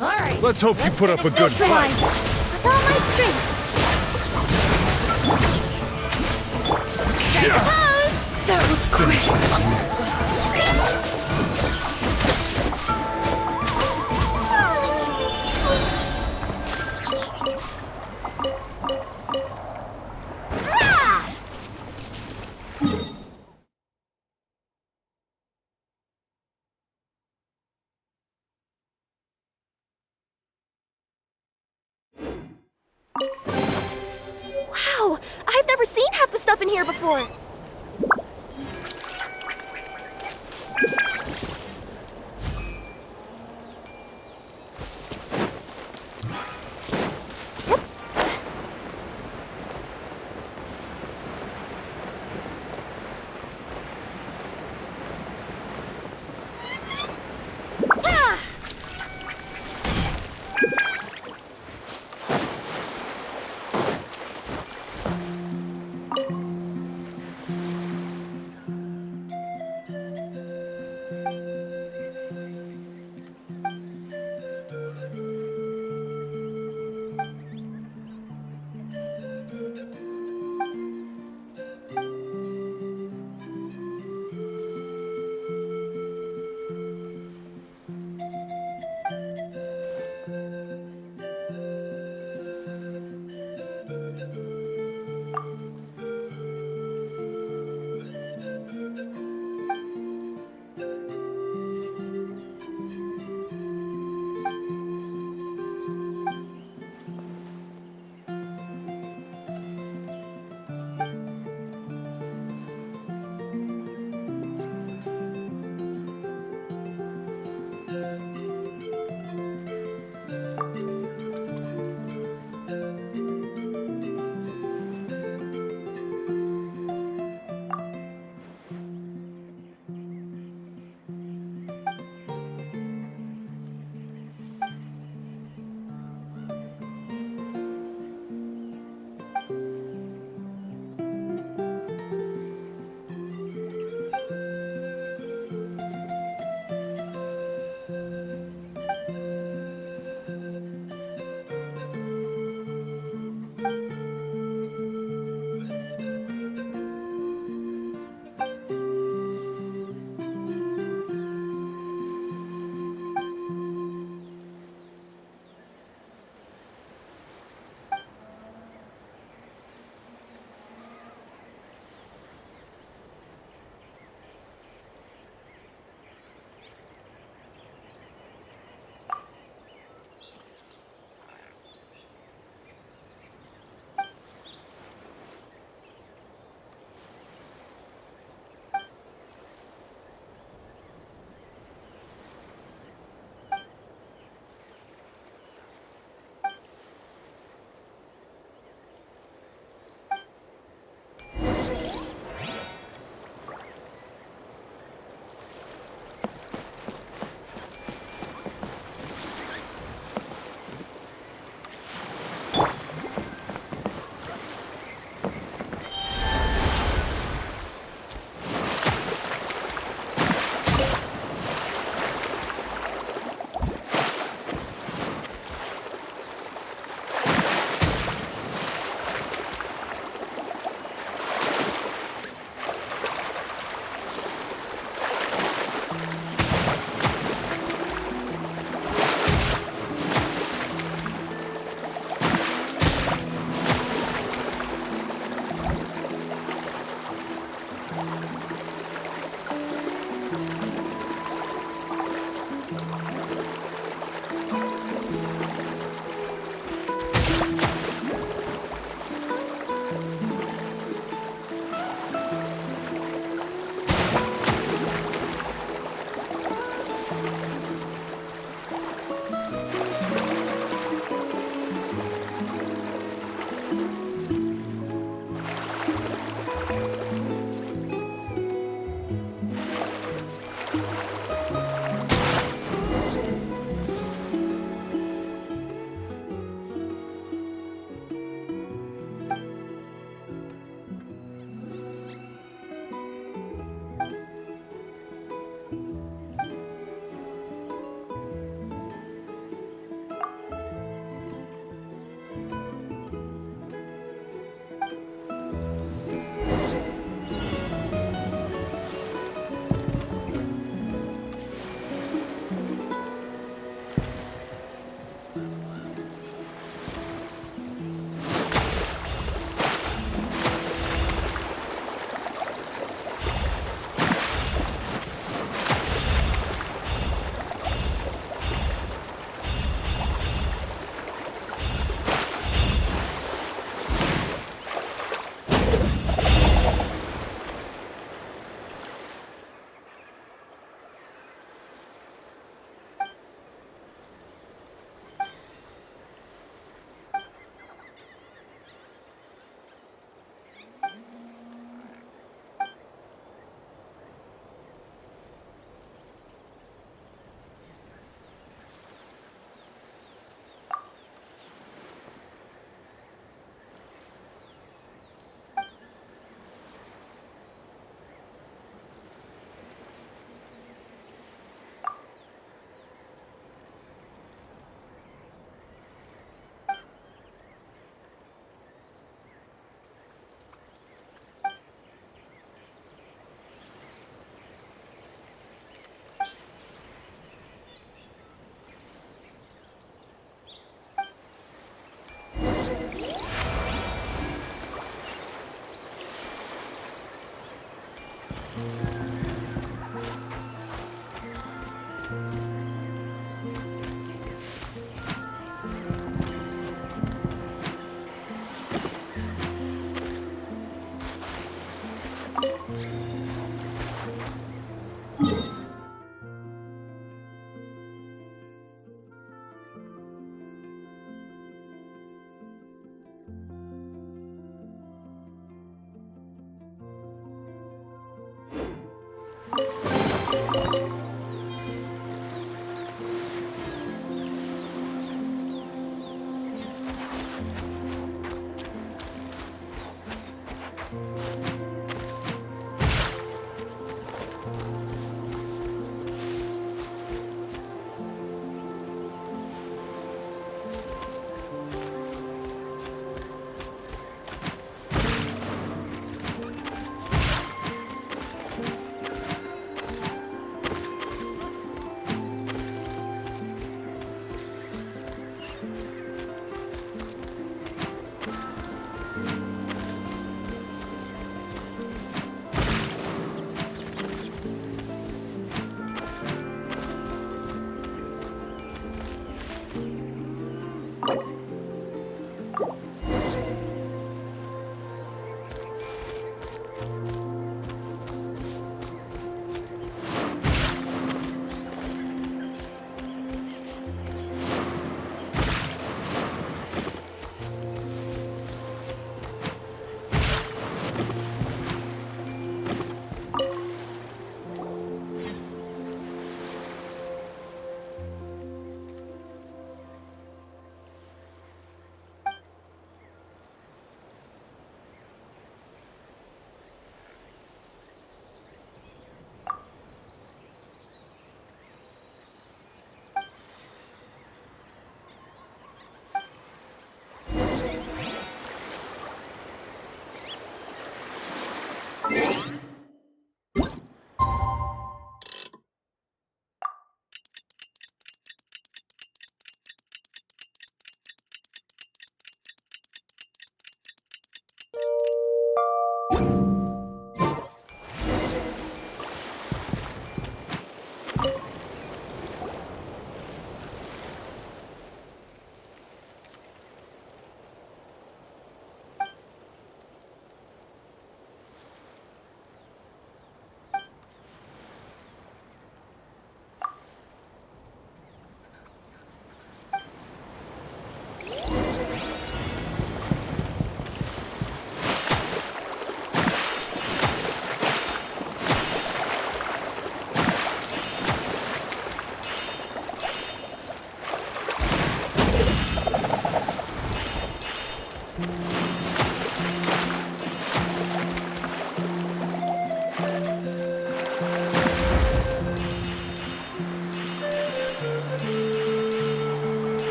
Alright. Let's hope you put up a good fight. With all my strength. Strike a pose! That was quick. Wow! I've never seen half the stuff in here before!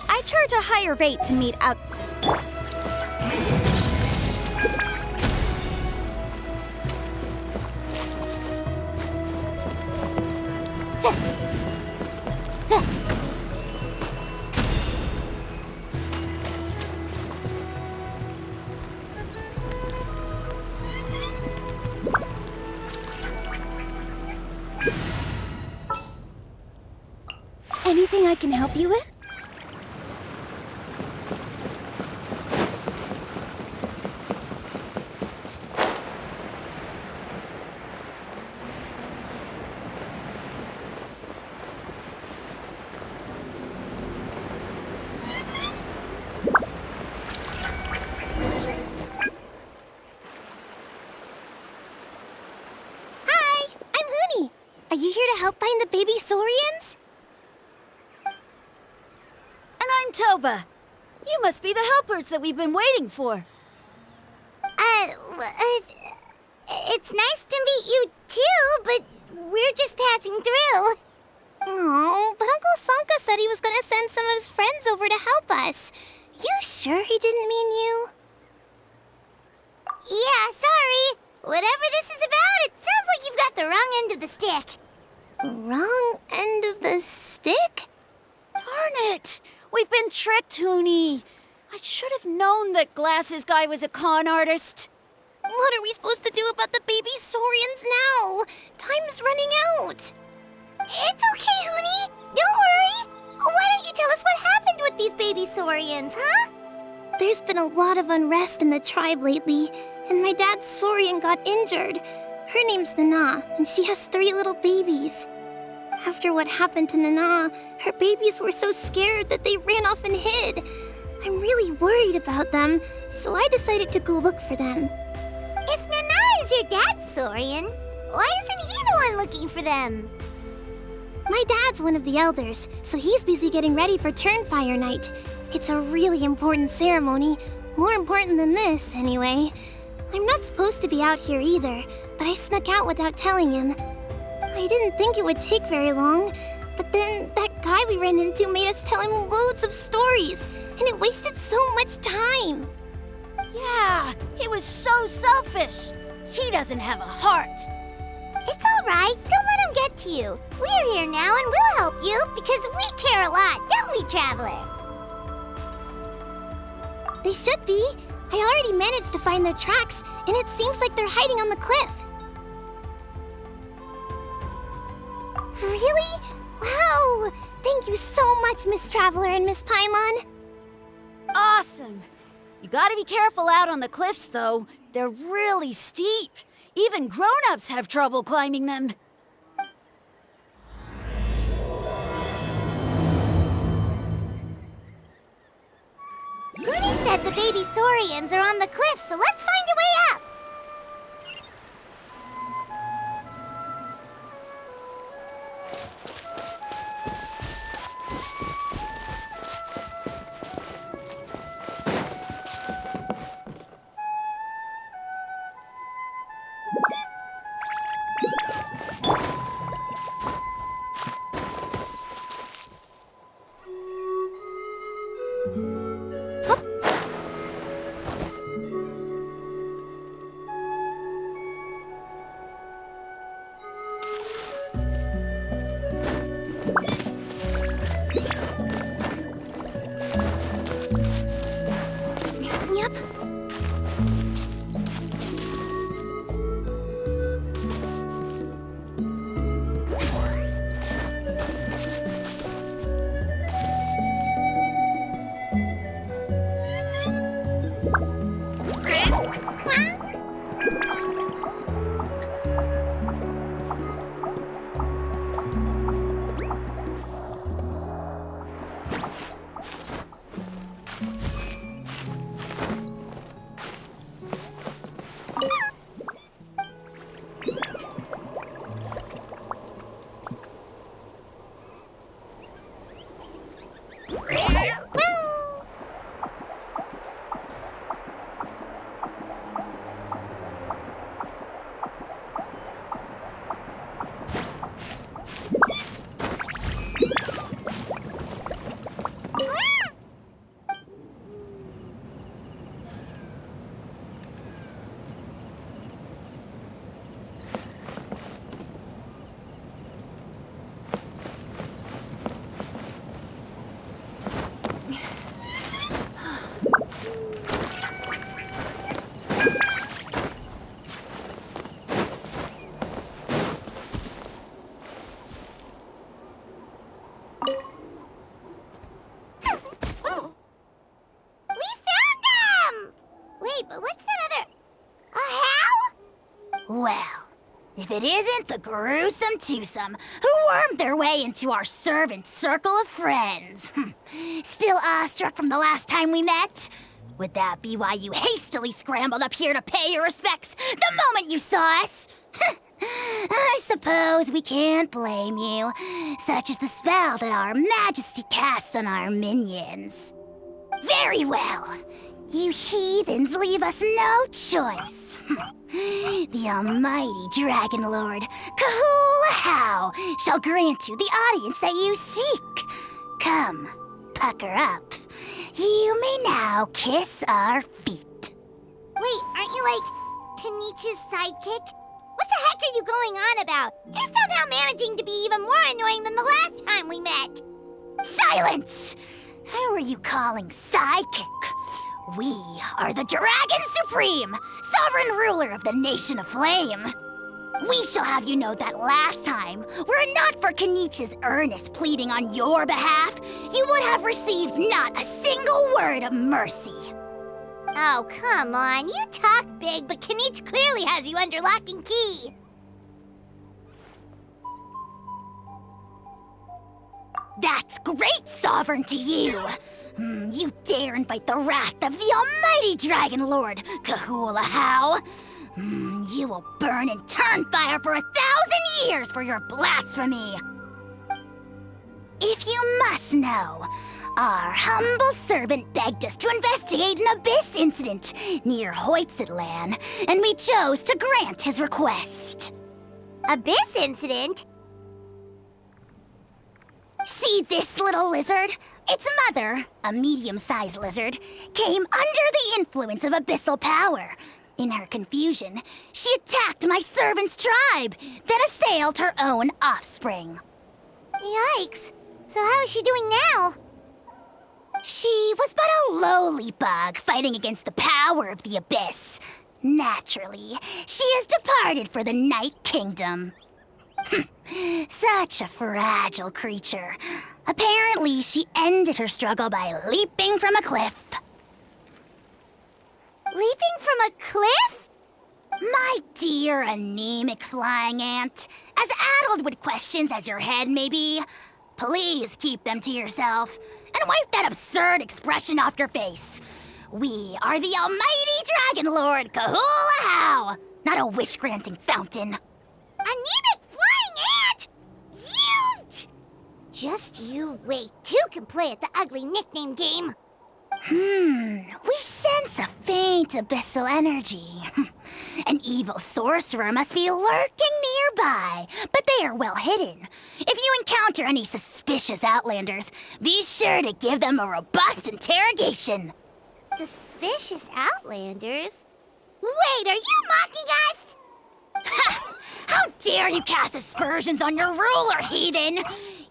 I charge a higher rate to meet out. Anything I can help you with? Hi, I'm Huni. Are you here to help find the baby Saurians? And I'm Toba. You must be the helpers that we've been waiting for. It's nice to meet you too, but we're just passing through. Oh, but Uncle Sanka said he was gonna send some of his friends over to help us. You sure he didn't mean you? Yeah, sorry. Whatever this is about, it sounds like you've got the wrong end of the stick. Wrong end of the stick? Darn it! We've been tricked, Huni. I should have known that Glasses Guy was a con artist. What are we supposed to do about the baby Saurians now? Time's running out. It's okay, Huni. Don't worry. Why don't you tell us what happened with these baby Saurians, huh? There's been a lot of unrest in the tribe lately, and my dad's Saurian got injured. Her name's Nana, and she has 3 little babies. After what happened to Nana, her babies were so scared that they ran off and hid. I'm really worried about them, so I decided to go look for them. If Nana is your dad's Saurian, why isn't he the one looking for them? My dad's one of the elders, so he's busy getting ready for Turnfire Night. It's a really important ceremony, more important than this, anyway. I'm not supposed to be out here either, but I snuck out without telling him. I didn't think it would take very long, But then that guy we ran into made us tell him loads of stories, and it wasted so much time. Yeah, he was so selfish. He doesn't have a heart. It's all right. Don't let him get to you. We're here now and we'll help you because we care a lot, don't we, Traveler? They should be. I already managed to find their tracks, and it seems like they're hiding on the cliff. Really? Wow! Thank you so much, Miss Traveler and Miss Paimon. Awesome. You gotta be careful out on the cliffs, though. They're really steep. Even grown-ups have trouble climbing them. Goody said the baby saurians are on the cliff, so let's find a way up. Yep. But what's that other... A how? Well, if it isn't the gruesome twosome who wormed their way into our servant circle of friends. Still awestruck from the last time we met? Would that be why you hastily scrambled up here to pay your respects the moment you saw us? I suppose we can't blame you. Such is the spell that our majesty casts on our minions. Very well. You heathens leave us no choice. The almighty Dragon Lord, Kahula shall grant you the audience that you seek. Come, pucker up. You may now kiss our feet. Wait, aren't you like Kenichi's sidekick? What the heck are you going on about? You're somehow managing to be even more annoying than the last time we met. Silence! Who are you calling sidekick? We are the Dragon Supreme, sovereign ruler of the Nation of Flame. We shall have you know that last time, were it not for Kenichi's earnest pleading on your behalf, you would have received not a single word of mercy. Oh, come on. You talk big, but Kenichi clearly has you under lock and key. That's great, Sovereign, to you! You dare invite the wrath of the almighty Dragon Lord, Kahula. You will burn in turn fire for 1,000 years for your blasphemy! If you must know, our humble servant begged us to investigate an abyss incident near Hoytsidlan, and we chose to grant his request. Abyss incident? See this little lizard? Its mother, a medium-sized lizard, came under the influence of abyssal power. In her confusion, she attacked my servant's tribe, then assailed her own offspring. Yikes. So how is she doing now? She was but a lowly bug fighting against the power of the abyss. Naturally, she has departed for the Night Kingdom. Such a fragile creature. Apparently, she ended her struggle by leaping from a cliff. Leaping from a cliff? My dear anemic flying ant, as addled with questions as your head may be, please keep them to yourself and wipe that absurd expression off your face. We are the almighty Dragon Lord Kahula-How, not a wish-granting fountain. Anemic flying ant? You! Just you wait. Two can play at the ugly nickname game. We sense a faint abyssal energy. An evil sorcerer must be lurking nearby, but they are well hidden. If you encounter any suspicious outlanders, be sure to give them a robust interrogation. Suspicious outlanders? Wait, are you mocking us? Ha! How dare you cast aspersions on your ruler, heathen!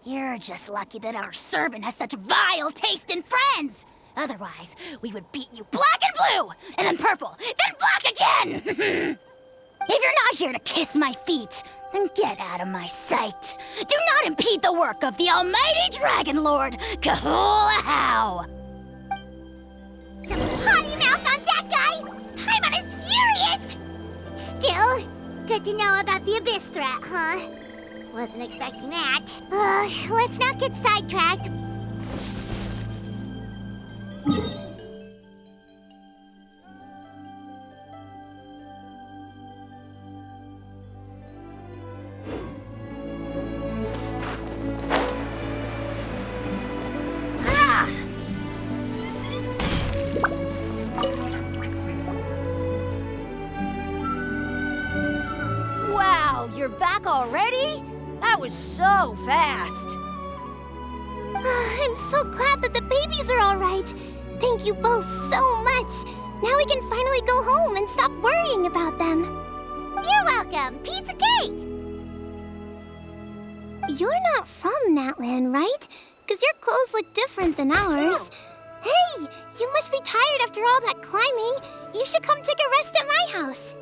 You're just lucky that our servant has such vile taste in friends. Otherwise, we would beat you black and blue, and then purple, then black again! If you're not here to kiss my feet, then get out of my sight. Do not impede the work of the almighty Dragon Lord, Kahula-How! Potty mouth on that guy! I'm on his furious! Still, good to know about the abyss threat, huh? Wasn't expecting that. Let's not get sidetracked. Wow, you're back already? That was so fast. I'm so glad that the babies are all right. Thank you both so much. Now we can finally go home and stop worrying about them. You're welcome. Piece of cake! You're not from Natlan, right? Because your clothes look different than ours. Hey, you must be tired after all that climbing. You should come take a rest at my house.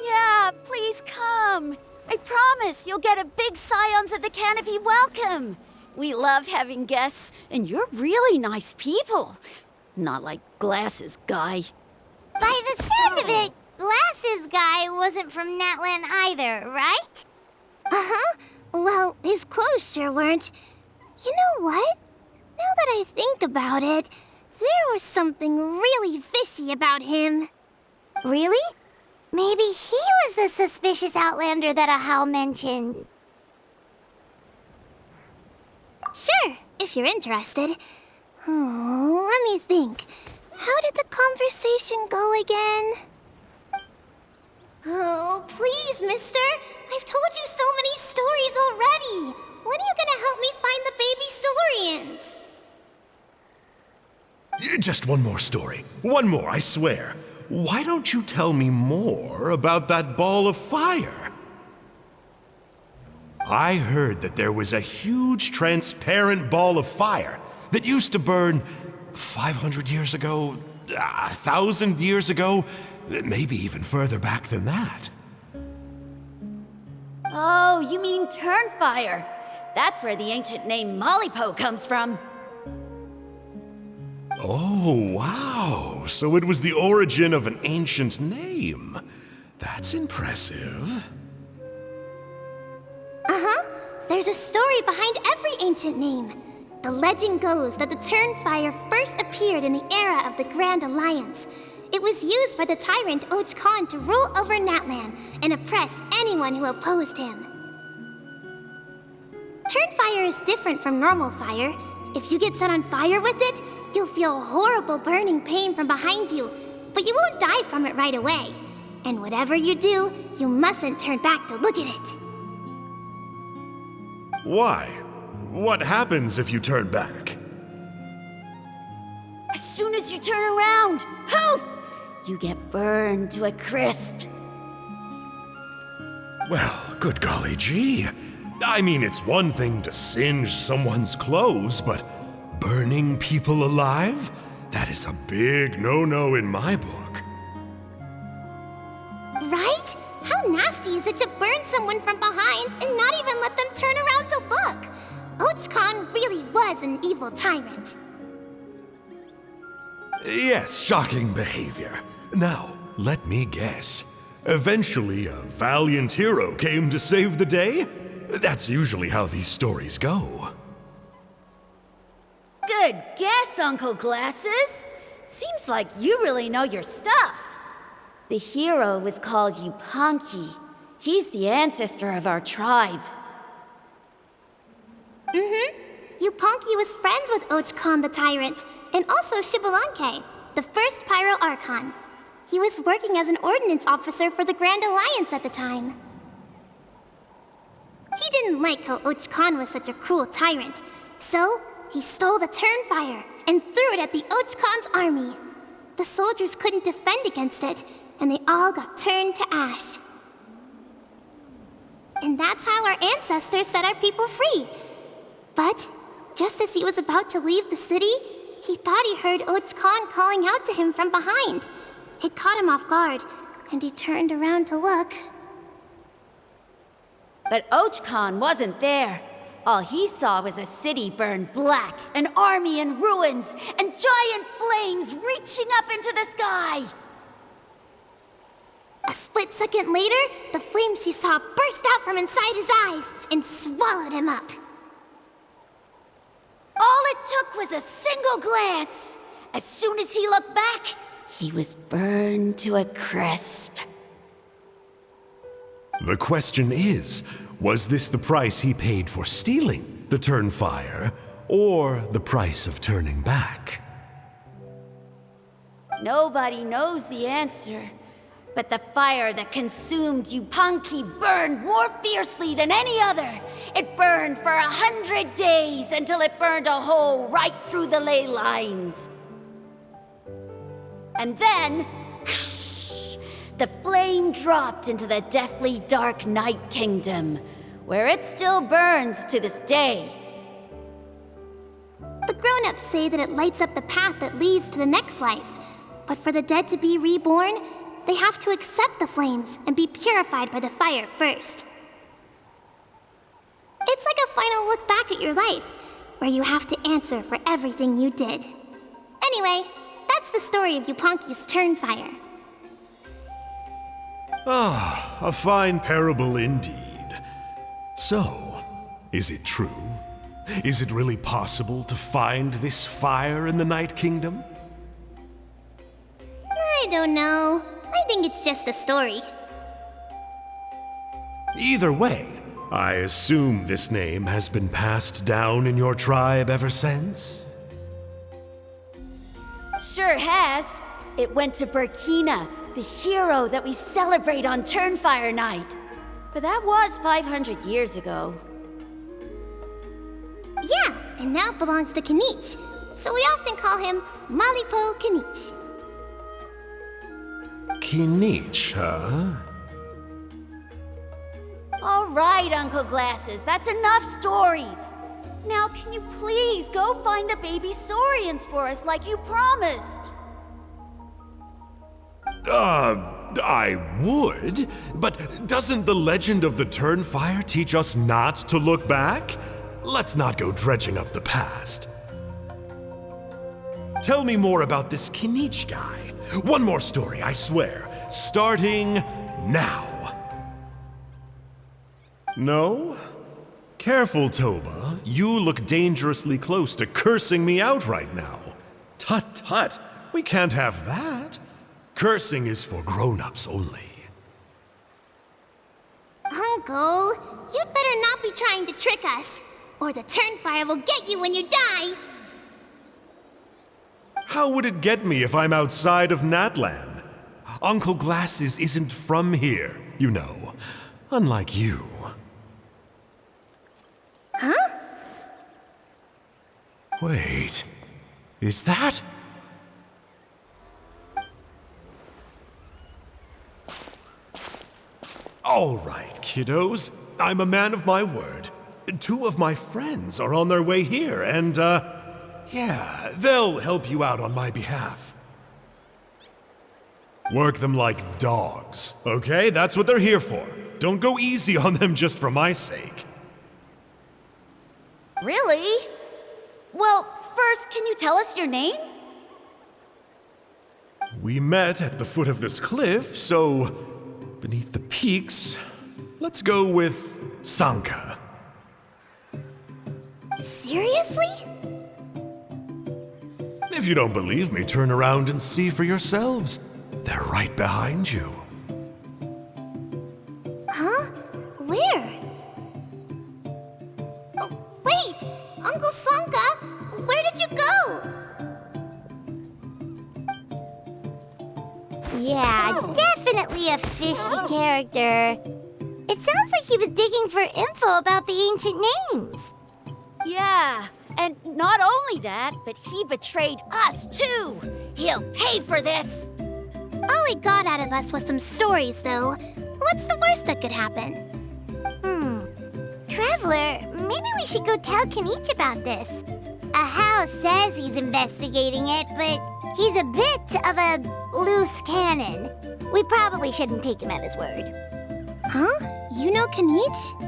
Yeah, please come. I promise you'll get a big Scions of the Canopy welcome. We love having guests, and you're really nice people. Not like Glasses Guy. By the sound of it, Glasses Guy wasn't from Natlan either, right? Uh-huh. Well, his clothes sure weren't. You know what? Now that I think about it, there was something really fishy about him. Really? Maybe he was the suspicious outlander that Ahau mentioned. Sure, if you're interested. Oh, let me think. How did the conversation go again? Oh, please, mister. I've told you so many stories already. When are you gonna help me find the baby Saurians? Just one more story. One more, I swear. Why don't you tell me more about that ball of fire? I heard that there was a huge transparent ball of fire that used to burn 500 years ago, 1,000 years ago, maybe even further back than that. Oh, you mean Turnfire. That's where the ancient name Mollypo comes from. Oh, wow. So it was the origin of an ancient name. That's impressive. Uh-huh. There's a story behind every ancient name. The legend goes that the Turnfire first appeared in the era of the Grand Alliance. It was used by the tyrant Och Khan to rule over Natlan and oppress anyone who opposed him. Turnfire is different from normal fire. If you get set on fire with it, you'll feel horrible burning pain from behind you, but you won't die from it right away. And whatever you do, you mustn't turn back to look at it. Why? What happens if you turn back? As soon as you turn around, poof! You get burned to a crisp. Well, good golly gee. I mean, it's one thing to singe someone's clothes, but burning people alive? That is a big no-no in my book. Right? How nasty is it to burn someone from behind and not even let them turn around to look? Ochcon really was an evil tyrant. Yes, shocking behavior. Now, let me guess. Eventually, a valiant hero came to save the day? That's usually how these stories go. Good guess, Uncle Glasses. Seems like you really know your stuff. The hero was called Yupanqui. He's the ancestor of our tribe. Yupanqui was friends with Ochcon the Tyrant, and also Shibalanke, the first Pyro Archon. He was working as an ordnance officer for the Grand Alliance at the time. He didn't like how Ochcon was such a cruel tyrant, so he stole the Turnfire and threw it at the Ochcon's army. The soldiers couldn't defend against it, and they all got turned to ash. And that's how our ancestors set our people free. But just as he was about to leave the city, he thought he heard Ochcon calling out to him from behind. It caught him off guard, and he turned around to look. But Ochcon wasn't there. All he saw was a city burned black, an army in ruins, and giant flames reaching up into the sky. A split second later, the flames he saw burst out from inside his eyes and swallowed him up. All it took was a single glance. As soon as he looked back, he was burned to a crisp. The question is, was this the price he paid for stealing the Turnfire, or the price of turning back? Nobody knows the answer. But the fire that consumed Yupanqui burned more fiercely than any other. It burned for 100 days until it burned a hole right through the ley lines. And then, the flame dropped into the deathly dark Night Kingdom, where it still burns to this day. The grown-ups say that it lights up the path that leads to the next life. But for the dead to be reborn, they have to accept the flames and be purified by the fire first. It's like a final look back at your life, where you have to answer for everything you did. Anyway, that's the story of Yupanqui's Turnfire. Ah, a fine parable indeed. So, is it true? Is it really possible to find this fire in the Night Kingdom? I don't know. I think it's just a story. Either way, I assume this name has been passed down in your tribe ever since? Sure has. It went to Burkina, the hero that we celebrate on Turnfire Night. But that was 500 years ago. Yeah, and now it belongs to Kanich, so we often call him Malipo Kanich. Kinich, huh? All right, Uncle Glasses, that's enough stories. Now, can you please go find the baby saurians for us like you promised? I would, but doesn't the legend of the Turnfire teach us not to look back? Let's not go dredging up the past. Tell me more about this Kinich guy. One more story, I swear. Starting now. No? Careful, Toba. You look dangerously close to cursing me out right now. Tut tut, we can't have that. Cursing is for grown-ups only. Uncle, you'd better not be trying to trick us, or the Turnfire will get you when you die. How would it get me if I'm outside of Natlan? Uncle Glasses isn't from here, you know. Unlike you. Huh? Wait, is that? All right, kiddos. I'm a man of my word. 2 of my friends are on their way here, and, yeah, they'll help you out on my behalf. Work them like dogs, okay? That's what they're here for. Don't go easy on them just for my sake. Really? Well, first, can you tell us your name? We met at the foot of this cliff, so beneath the peaks, let's go with Sanka. Seriously? If you don't believe me, turn around and see for yourselves. They're right behind you. Huh? Where? Oh, wait! Uncle Sanka! Where did you go? Yeah, definitely a fishy character. It sounds like he was digging for info about the ancient names. Yeah, and not only that, but he betrayed us too. He'll pay for this. All he got out of us was some stories, though. What's the worst that could happen? Traveler, maybe we should go tell Kanich about this. Ahau says he's investigating it, but he's a bit of a loose cannon. We probably shouldn't take him at his word. Huh? You know Kanich?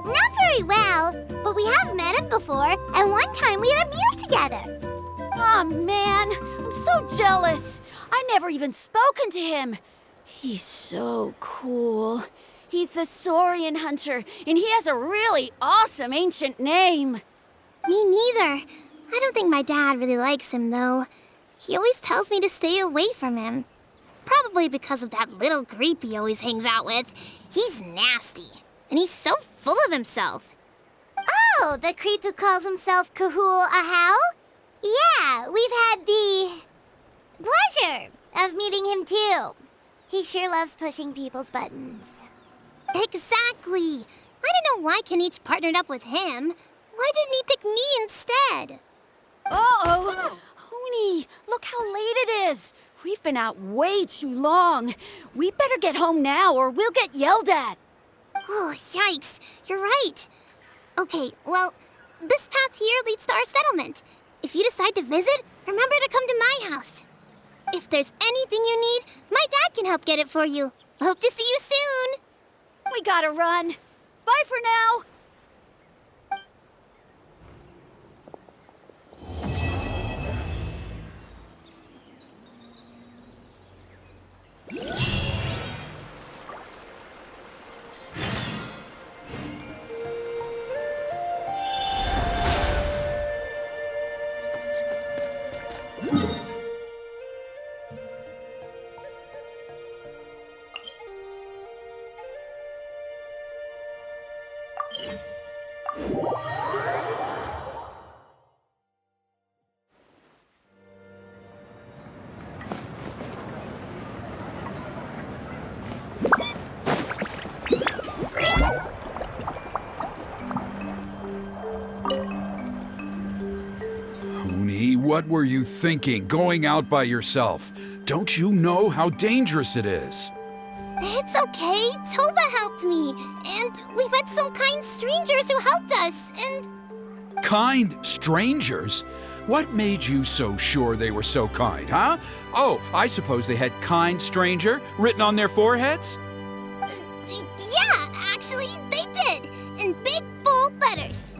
Not very well, but we have met him before, and one time we had a meal together. Aw, man, I'm so jealous. I never even spoken to him. He's so cool. He's the Saurian hunter, and he has a really awesome ancient name. Me neither. I don't think my dad really likes him, though. He always tells me to stay away from him. Probably because of that little creep he always hangs out with. He's nasty, and he's so full of himself. Oh, the creep who calls himself Kahul Ahau? Yeah, we've had the pleasure of meeting him too. He sure loves pushing people's buttons. Exactly. I don't know why Kanich partnered up with him. Why didn't he pick me instead? Uh-oh. Hoonie, look how late it is. We've been out way too long. We better get home now or we'll get yelled at. Oh, yikes. You're right. Okay, well, this path here leads to our settlement. If you decide to visit, remember to come to my house. If there's anything you need, my dad can help get it for you. Hope to see you soon. We gotta run. Bye for now. What were you thinking, going out by yourself? Don't you know how dangerous it is? It's okay. Toba helped me. And we met some kind strangers who helped us, and... Kind strangers? What made you so sure they were so kind, huh? Oh, I suppose they had kind stranger written on their foreheads? Yeah, actually, they did. In big, bold letters.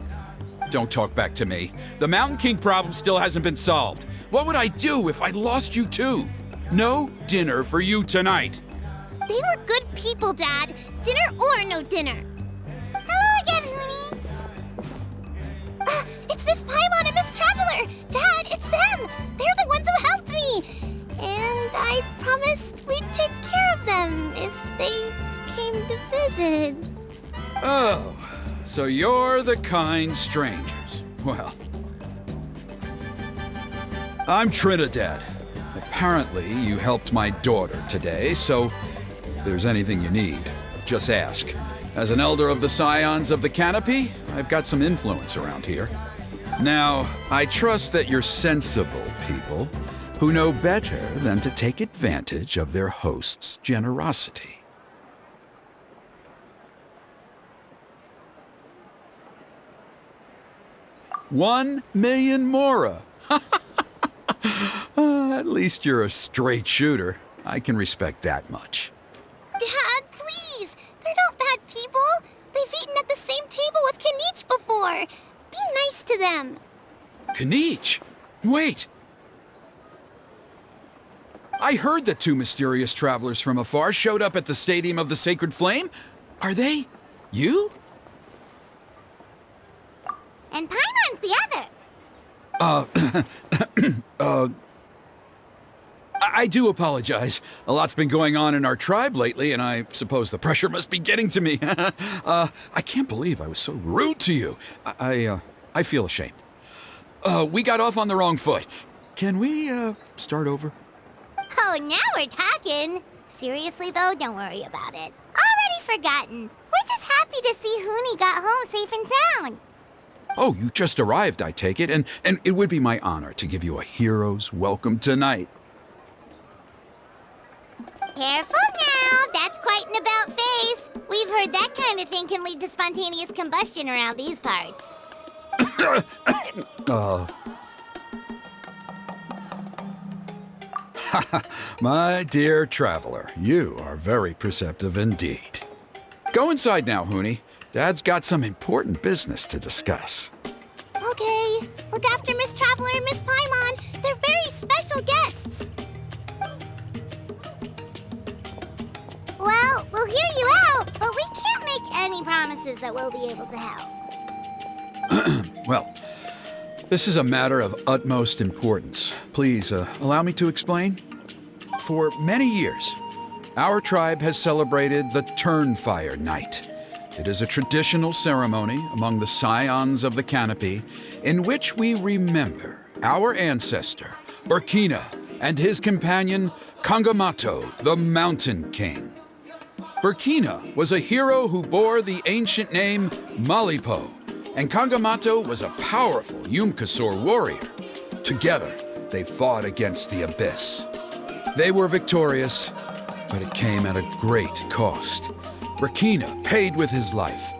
Don't talk back to me. The Mountain King problem still hasn't been solved. What would I do if I lost you too? No dinner for you tonight. They were good people, Dad. Dinner or no dinner. Hello again, Hoonie. It's Miss Paimon and Miss Traveler. Dad, it's them. They're the ones who helped me. And I promised we'd take care of them if they came to visit. Oh, so you're the kind strangers. Well, I'm Trinidad. Apparently, you helped my daughter today, so if there's anything you need, just ask. As an elder of the Scions of the Canopy, I've got some influence around here. Now, I trust that you're sensible people who know better than to take advantage of their host's generosity. $1,000,000 Mora! At least you're a straight shooter. I can respect that much. Dad, please! They're not bad people! They've eaten at the same table with Kanich before! Be nice to them! Kanich? Wait! I heard that two mysterious travelers from afar showed up at the Stadium of the Sacred Flame. Are they you? And Paimon's the other. I do apologize. A lot's been going on in our tribe lately, and I suppose the pressure must be getting to me. I can't believe I was so rude to you. I feel ashamed. We got off on the wrong foot. Can we, start over? Oh, now we're talking. Seriously, though, don't worry about it. Already forgotten. We're just happy to see Huni got home safe and sound. Oh, you just arrived, I take it, and it would be my honor to give you a hero's welcome tonight. Careful now, that's quite an about face. We've heard that kind of thing can lead to spontaneous combustion around these parts. My dear traveler, you are very perceptive indeed. Go inside now, Huni. Dad's got some important business to discuss. Okay, look after Miss Traveler and Miss Paimon. They're very special guests. Well, we'll hear you out, but we can't make any promises that we'll be able to help. Well, this is a matter of utmost importance. Please, allow me to explain. For many years, our tribe has celebrated the Turnfire Night. It is a traditional ceremony among the scions of the canopy in which we remember our ancestor, Burkina, and his companion, Kangamato, the Mountain King. Burkina was a hero who bore the ancient name Malipo, and Kangamato was a powerful Yumkasor warrior. Together, they fought against the Abyss. They were victorious, but it came at a great cost. Burkina paid with his life.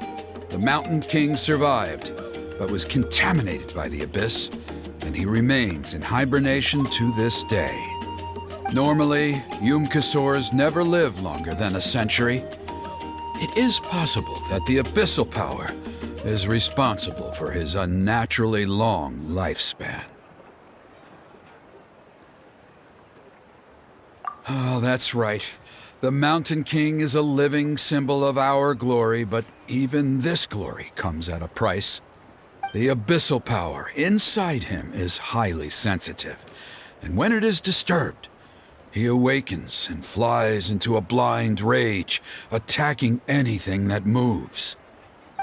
The Mountain King survived, but was contaminated by the Abyss, and he remains in hibernation to this day. Normally, Yumkasors never live longer than a century. It is possible that the Abyssal power is responsible for his unnaturally long lifespan. Oh, that's right. The Mountain King is a living symbol of our glory, but even this glory comes at a price. The abyssal power inside him is highly sensitive, and when it is disturbed, he awakens and flies into a blind rage, attacking anything that moves.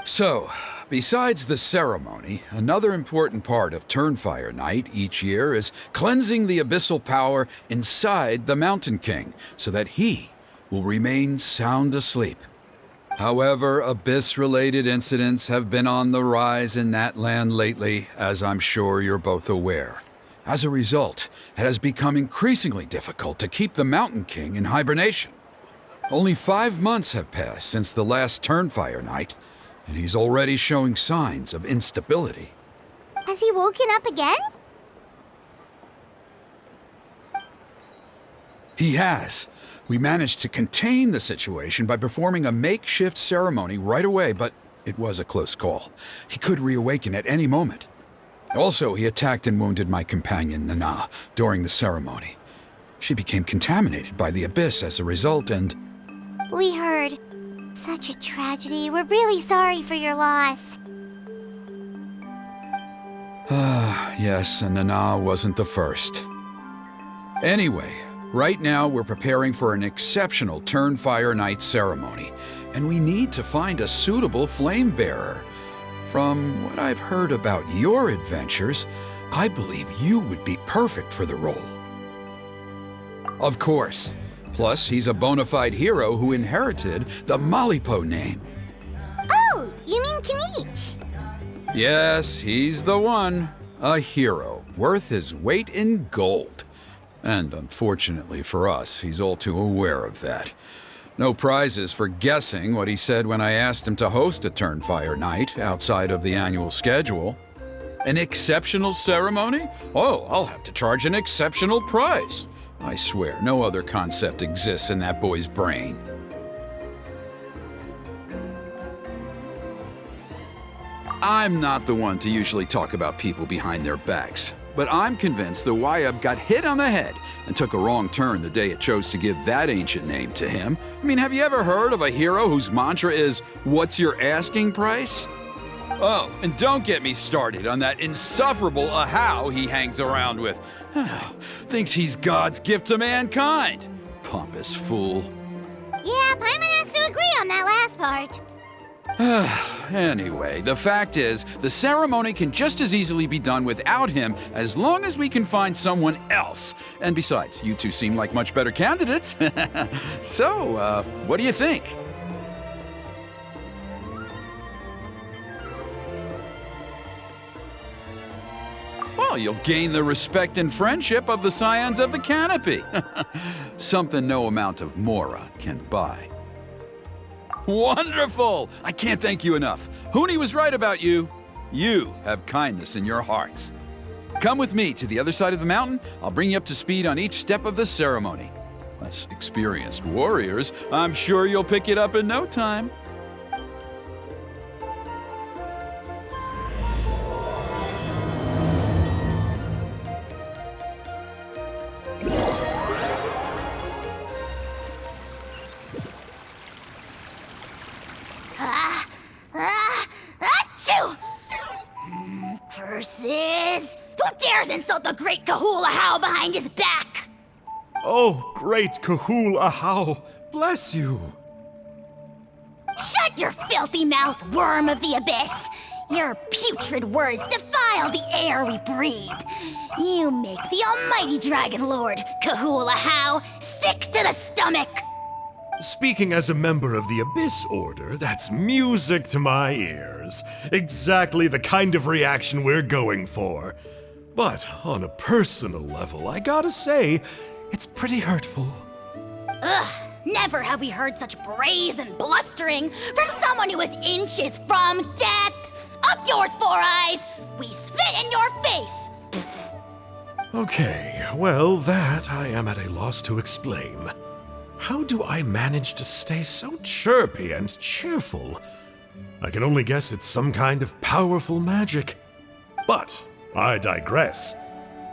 So, besides the ceremony, another important part of Turnfire Night each year is cleansing the abyssal power inside the Mountain King so that he will remain sound asleep. However, Abyss-related incidents have been on the rise in that land lately, as I'm sure you're both aware. As a result, it has become increasingly difficult to keep the Mountain King in hibernation. Only 5 months have passed since the last Turnfire Night, and he's already showing signs of instability. Has he woken up again? He has. We managed to contain the situation by performing a makeshift ceremony right away, but it was a close call. He could reawaken at any moment. Also, he attacked and wounded my companion, Nana, during the ceremony. She became contaminated by the Abyss as a result, and... We heard. Such a tragedy. We're really sorry for your loss. Yes, and Nana wasn't the first. Anyway, right now we're preparing for an exceptional Turnfire Night ceremony, and we need to find a suitable flame bearer. From what I've heard about your adventures, I believe you would be perfect for the role. Of course. Plus, he's a bona fide hero who inherited the Malipo name. Oh, you mean Kanich? Yes, he's the one. A hero, worth his weight in gold. And unfortunately for us, he's all too aware of that. No prizes for guessing what he said when I asked him to host a Turnfire night outside of the annual schedule. An exceptional ceremony? Oh, I'll have to charge an exceptional price. I swear, no other concept exists in that boy's brain. I'm not the one to usually talk about people behind their backs, but I'm convinced the Wyab got hit on the head and took a wrong turn the day it chose to give that ancient name to him. I mean, have you ever heard of a hero whose mantra is, "What's your asking price?" Oh, and don't get me started on that insufferable Ahau he hangs around with. Thinks he's God's gift to mankind. Pompous fool. Yeah, Paimon has to agree on that last part. Anyway, the fact is, the ceremony can just as easily be done without him as long as we can find someone else. And besides, you two seem like much better candidates. So, what do you think? Well, you'll gain the respect and friendship of the Scions of the Canopy. Something no amount of Mora can buy. Wonderful! I can't thank you enough. Huni was right about you. You have kindness in your hearts. Come with me to the other side of the mountain. I'll bring you up to speed on each step of the ceremony. Us experienced warriors, I'm sure you'll pick it up in no time. Achoo! Curses! Who dares insult the great Kahul Ahau behind his back? Oh, great Kahul Ahau, bless you. Shut your filthy mouth, worm of the abyss! Your putrid words defile the air we breathe. You make the almighty Dragon Lord, Kahul Ahau, sick to the stomach! Speaking as a member of the Abyss Order, that's music to my ears. Exactly the kind of reaction we're going for. But on a personal level, I gotta say, it's pretty hurtful. Ugh, never have we heard such brazen blustering from someone who is inches from death! Up yours, Four Eyes! We spit in your face! Okay, well, that I am at a loss to explain. How do I manage to stay so chirpy and cheerful? I can only guess it's some kind of powerful magic. But I digress.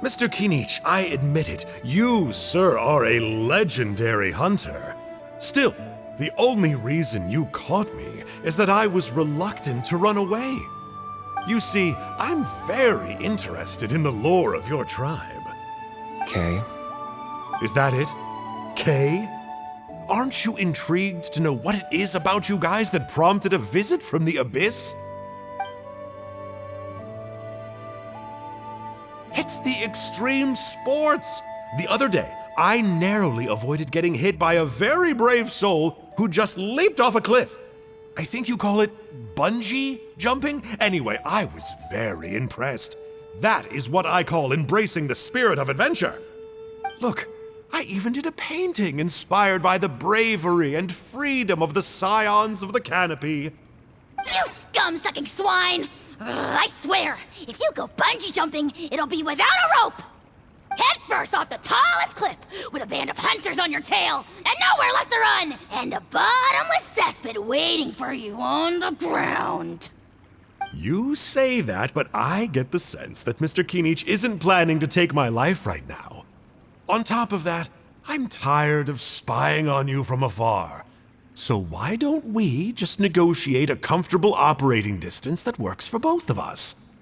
Mr. Kinich, I admit it, you, sir, are a legendary hunter. Still, the only reason you caught me is that I was reluctant to run away. You see, I'm very interested in the lore of your tribe. Kay. Is that it? Kay? Aren't you intrigued to know what it is about you guys that prompted a visit from the Abyss? It's the extreme sports! The other day, I narrowly avoided getting hit by a very brave soul who just leaped off a cliff. I think you call it bungee jumping? Anyway, I was very impressed. That is what I call embracing the spirit of adventure. Look, I even did a painting inspired by the bravery and freedom of the Scions of the Canopy. You scum-sucking swine! Ugh, I swear, if you go bungee jumping, it'll be without a rope! Head first off the tallest cliff, with a band of hunters on your tail, and nowhere left to run, and a bottomless cesspit waiting for you on the ground. You say that, but I get the sense that Mr. Kinich isn't planning to take my life right now. On top of that, I'm tired of spying on you from afar. So why don't we just negotiate a comfortable operating distance that works for both of us?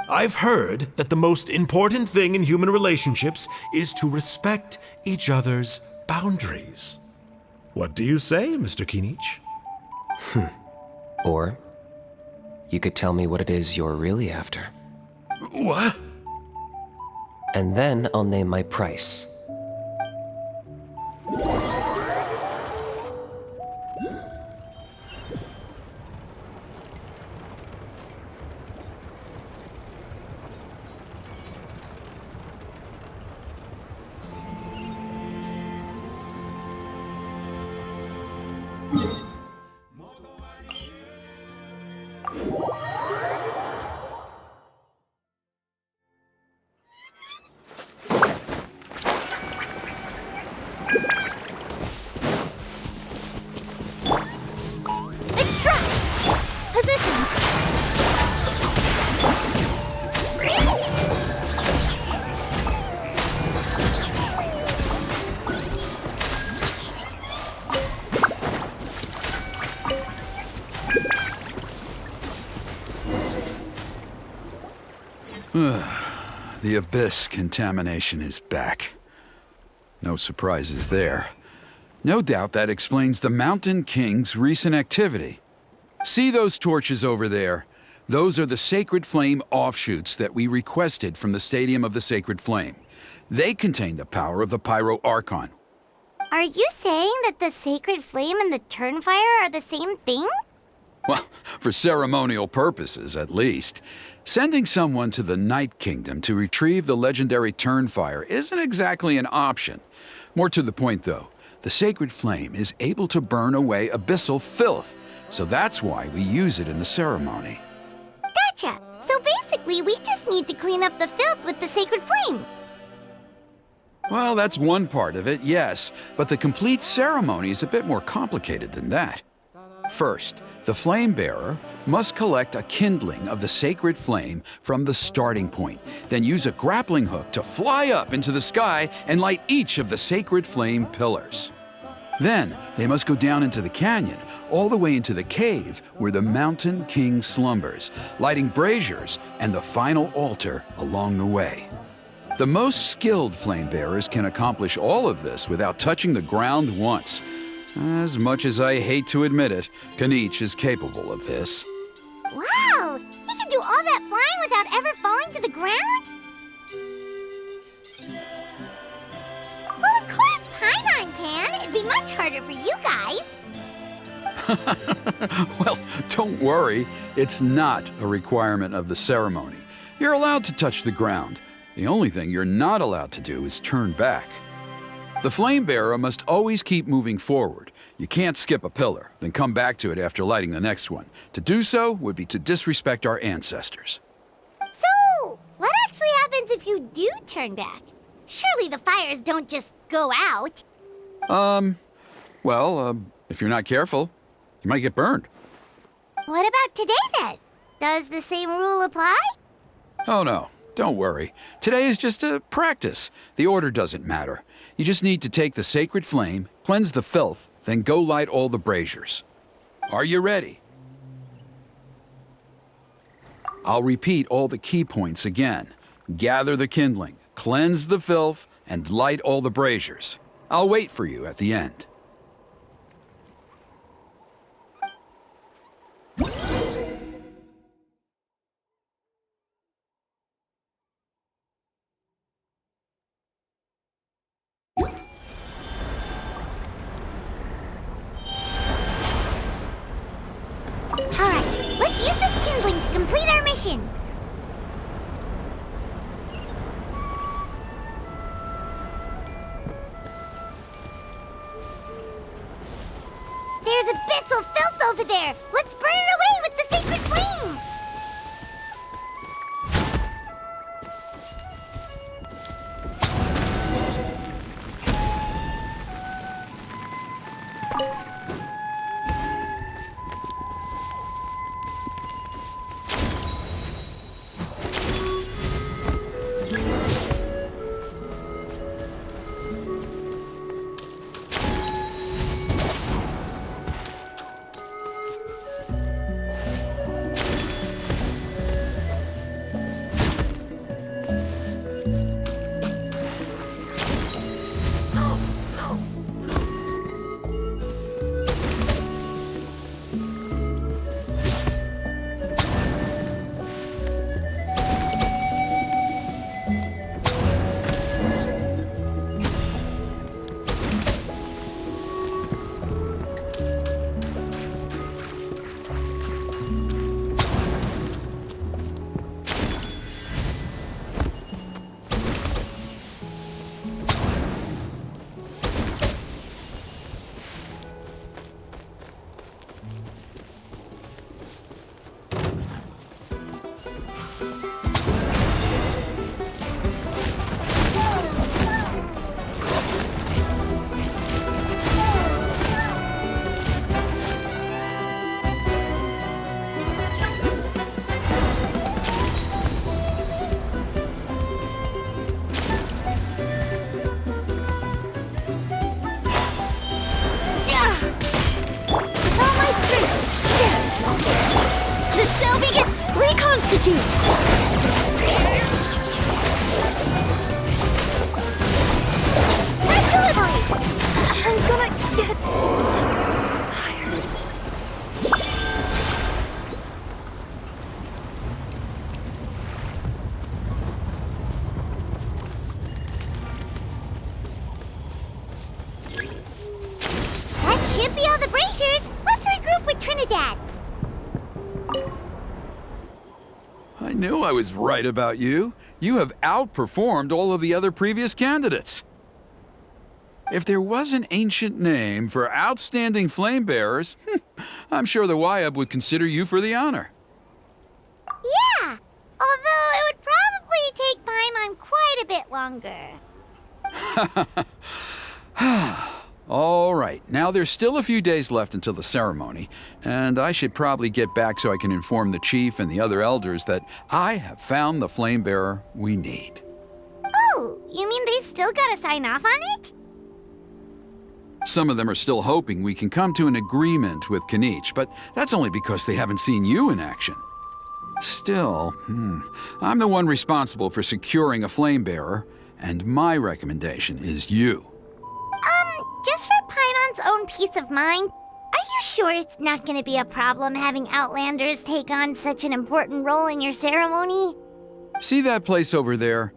I've heard that the most important thing in human relationships is to respect each other's boundaries. What do you say, Mr. Kinich? Or you could tell me what it is you're really after. What? And then I'll name my price. Extract! Positions! The Abyss contamination is back. No surprises there. No doubt that explains the Mountain King's recent activity. See those torches over there? Those are the Sacred Flame offshoots that we requested from the Stadium of the Sacred Flame. They contain the power of the Pyro Archon. Are you saying that the Sacred Flame and the Turnfire are the same thing? Well, for ceremonial purposes, at least. Sending someone to the Night Kingdom to retrieve the legendary Turnfire isn't exactly an option. More to the point, though, the Sacred Flame is able to burn away abyssal filth, so that's why we use it in the ceremony. Gotcha! So basically, we just need to clean up the filth with the Sacred Flame. Well, that's one part of it, yes, but the complete ceremony is a bit more complicated than that. First, the flame bearer must collect a kindling of the sacred flame from the starting point, then use a grappling hook to fly up into the sky and light each of the sacred flame pillars. Then, they must go down into the canyon, all the way into the cave where the Mountain King slumbers, lighting braziers and the final altar along the way. The most skilled flame bearers can accomplish all of this without touching the ground once. As much as I hate to admit it, Kanich is capable of this. Wow! He can do all that flying without ever falling to the ground? Well, of course Paimon can. It'd be much harder for you guys. Well, don't worry. It's not a requirement of the ceremony. You're allowed to touch the ground. The only thing you're not allowed to do is turn back. The flame bearer must always keep moving forward. You can't skip a pillar, then come back to it after lighting the next one. To do so would be to disrespect our ancestors. So, what actually happens if you do turn back? Surely the fires don't just go out. If you're not careful, you might get burned. What about today then? Does the same rule apply? Oh no, don't worry. Today is just a practice. The order doesn't matter. You just need to take the sacred flame, cleanse the filth, then go light all the braziers. Are you ready? I'll repeat all the key points again. Gather the kindling, cleanse the filth, and light all the braziers. I'll wait for you at the end. Alright, let's use this kindling to complete our mission. There's abyssal filth over there! Let's burn it away with the sacred flame! altitude. Snack delivery! I'm gonna get fired. That should be all the Braziers. Let's regroup with Trinidad. I knew I was right about you. You have outperformed all of the other previous candidates. If there was an ancient name for outstanding flame bearers, I'm sure the Wyab would consider you for the honor. Yeah, although it would probably take Paimon quite a bit longer. All right, now there's still a few days left until the ceremony, and I should probably get back so I can inform the chief and the other elders that I have found the flame bearer we need. Oh, you mean they've still got to sign off on it? Some of them are still hoping we can come to an agreement with Kanich, but that's only because they haven't seen you in action. Still, I'm the one responsible for securing a flame bearer, and my recommendation is you. Just for Paimon's own peace of mind, are you sure it's not going to be a problem having Outlanders take on such an important role in your ceremony? See that place over there?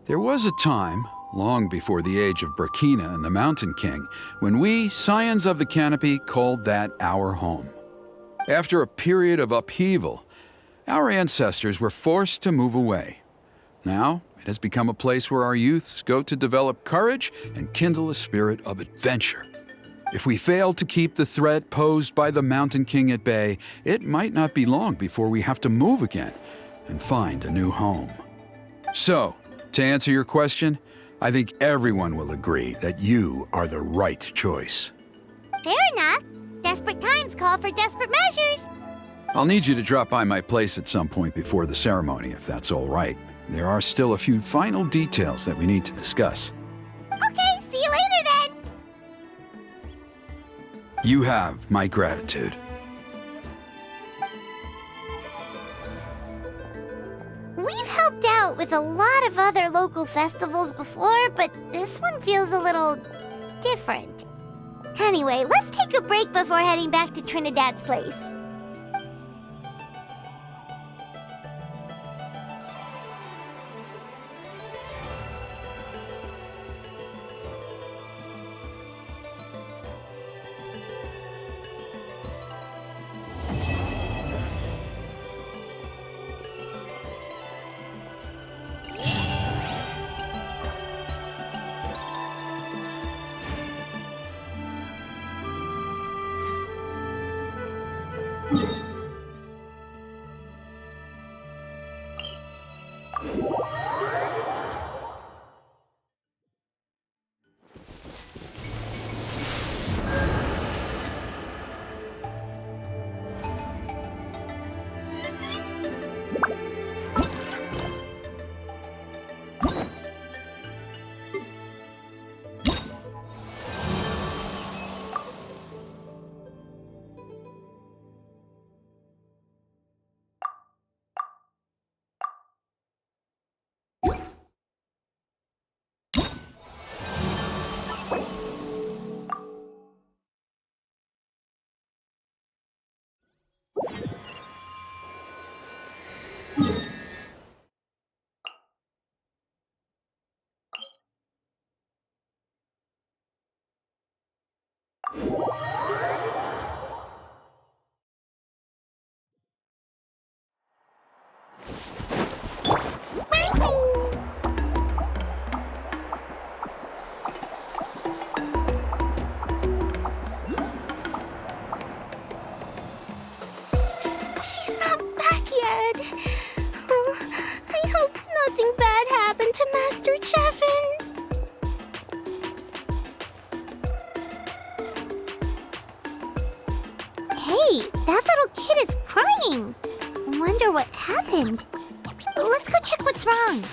There was a time, long before the age of Burkina and the Mountain King, when we, Scions of the Canopy, called that our home. After a period of upheaval, our ancestors were forced to move away. Now, it has become a place where our youths go to develop courage and kindle a spirit of adventure. If we fail to keep the threat posed by the Mountain King at bay, it might not be long before we have to move again and find a new home. So, to answer your question, I think everyone will agree that you are the right choice. Fair enough. Desperate times call for desperate measures. I'll need you to drop by my place at some point before the ceremony, if that's all right. There are still a few final details that we need to discuss. Okay, see you later then. You have my gratitude. We've helped out with a lot of other local festivals before, but this one feels a little different. Anyway, let's take a break before heading back to Trinidad's place. She's not back yet. Oh, I hope nothing bad happened to Master Cheffin. Hey, that little kid is crying. Wonder what happened. Let's go check what's wrong.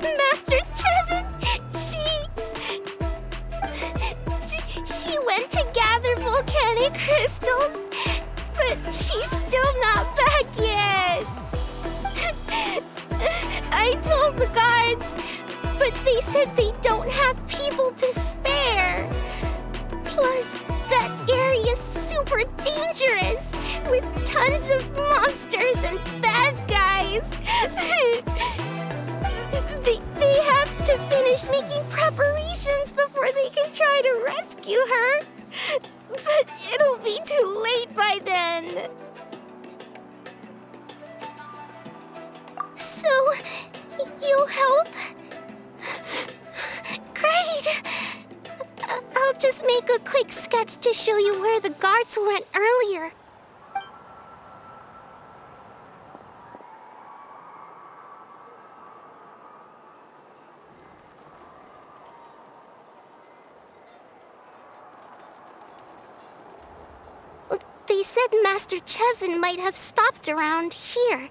Master Cheffin, finish making preparations before they can try to rescue her. But it'll be too late by then. So, you'll help? Great! I'll just make a quick sketch to show you where the guards went earlier. They said Master Chevin might have stopped around here.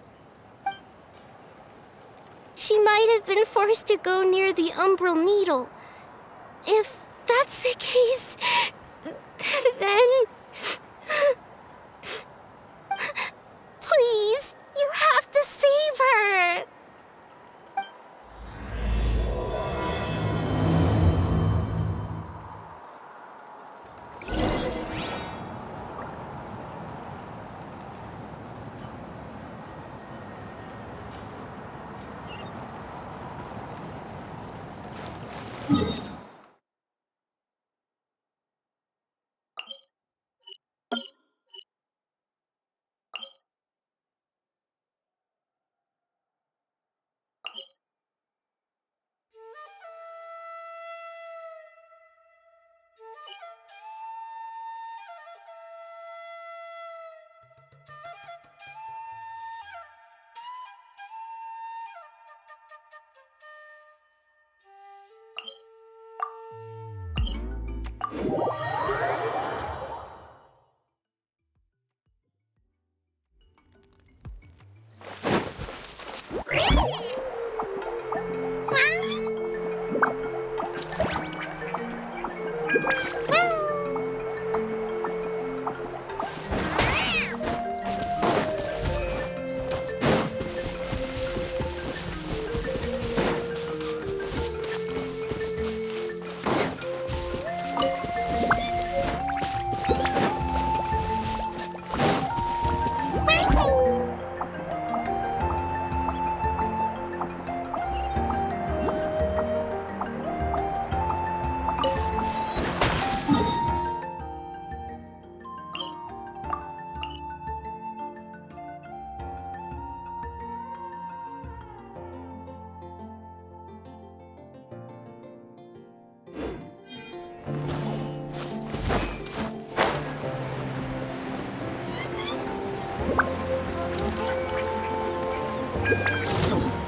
She might have been forced to go near the Umbral Needle. If that's the case, then... Please, you have to save her!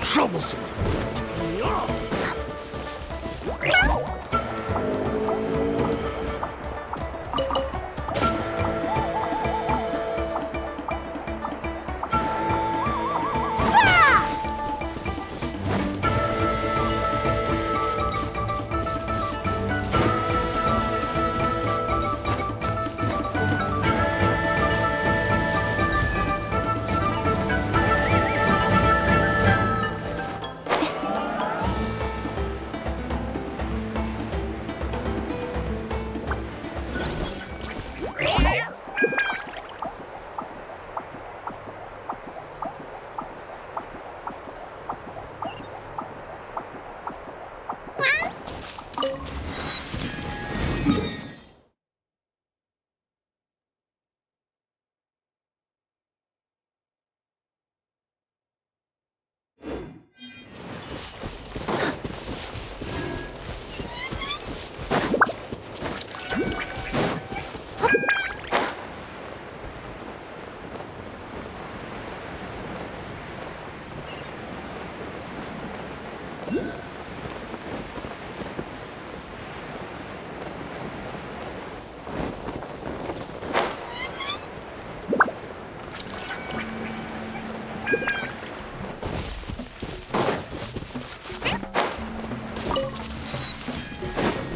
Troublesome.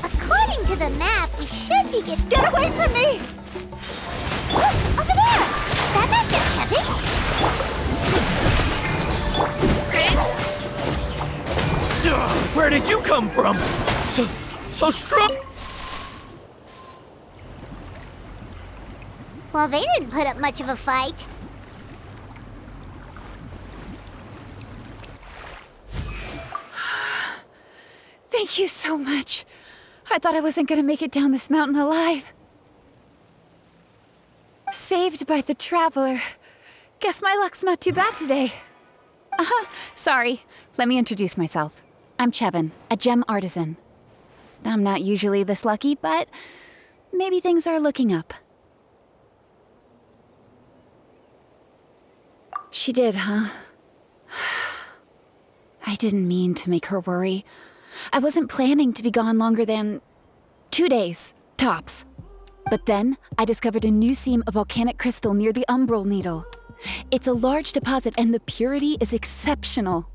According to the map, we should be getting... Get away from me! Look, over there! That Master Chevin? Where did you come from? So strong. Well, they didn't put up much of a fight. They Thank you so much. I thought I wasn't gonna make it down this mountain alive. Saved by the Traveler. Guess my luck's not too bad today. Sorry. Let me introduce myself. I'm Chevin, a gem artisan. I'm not usually this lucky, but maybe things are looking up. She did, huh? I didn't mean to make her worry. I wasn't planning to be gone longer than 2 days, tops. But then, I discovered a new seam of volcanic crystal near the Umbral Needle. It's a large deposit and the purity is exceptional.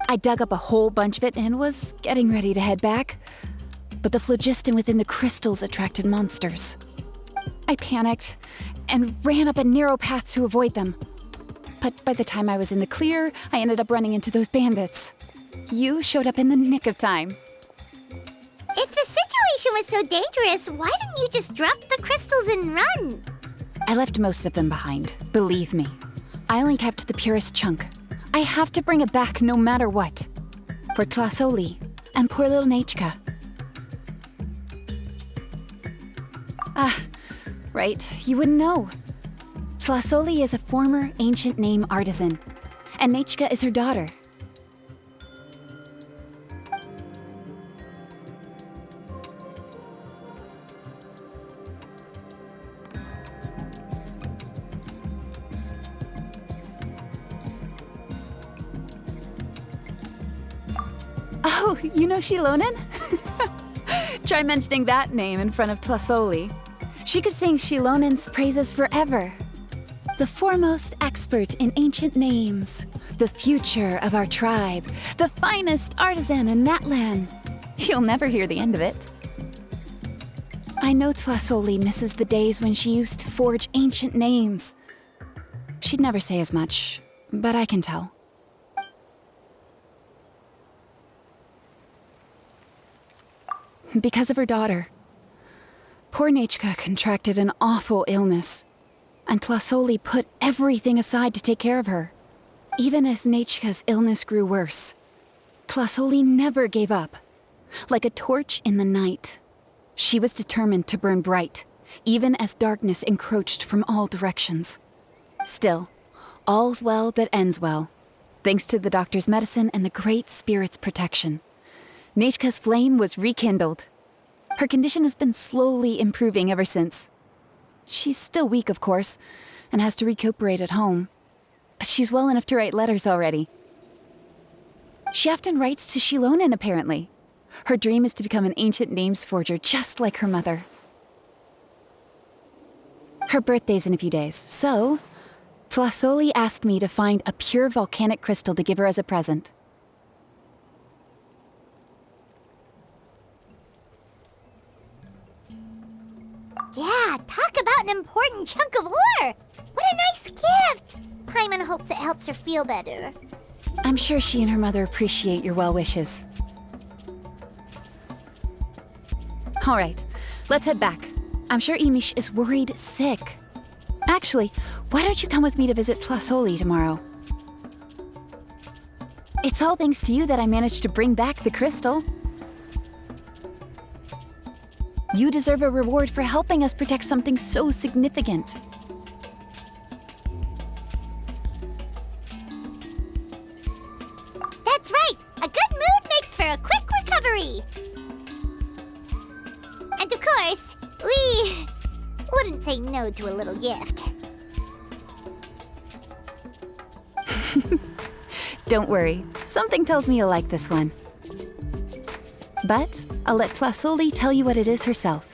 I dug up a whole bunch of it and was getting ready to head back. But the phlogiston within the crystals attracted monsters. I panicked and ran up a narrow path to avoid them. But by the time I was in the clear, I ended up running into those bandits. You showed up in the nick of time. If the situation was so dangerous, why didn't you just drop the crystals and run? I left most of them behind, believe me. I only kept the purest chunk. I have to bring it back no matter what. For Tlasoli and poor little Nachka. Right, you wouldn't know. Tlasoli is a former ancient name artisan, and Nachka is her daughter. Oh, you know Shilonen? Try mentioning that name in front of Tlasoli. She could sing Shilonen's praises forever. The foremost expert in ancient names, the future of our tribe, the finest artisan in Natlan. You'll never hear the end of it. I know Tlasoli misses the days when she used to forge ancient names. She'd never say as much, but I can tell. Because of her daughter. Poor Nachka contracted an awful illness, and Tlasoli put everything aside to take care of her. Even as Nachka's illness grew worse, Tlasoli never gave up. Like a torch in the night, she was determined to burn bright, even as darkness encroached from all directions. Still, all's well that ends well, thanks to the doctor's medicine and the Great Spirit's protection. Nachka's flame was rekindled. Her condition has been slowly improving ever since. She's still weak, of course, and has to recuperate at home. But she's well enough to write letters already. She often writes to Shilonen, apparently. Her dream is to become an ancient names forger, just like her mother. Her birthday's in a few days, so Tlasoli asked me to find a pure volcanic crystal to give her as a present. Yeah, talk about an important chunk of ore! What a nice gift! Paimon hopes it helps her feel better. I'm sure she and her mother appreciate your well wishes. All right, let's head back. I'm sure Imish is worried sick. Actually, why don't you come with me to visit Tlasoli tomorrow? It's all thanks to you that I managed to bring back the crystal. You deserve a reward for helping us protect something so significant. That's right! A good mood makes for a quick recovery! And of course, we wouldn't say no to a little gift. Don't worry, something tells me you'll like this one. But I'll let Tlasoli tell you what it is herself.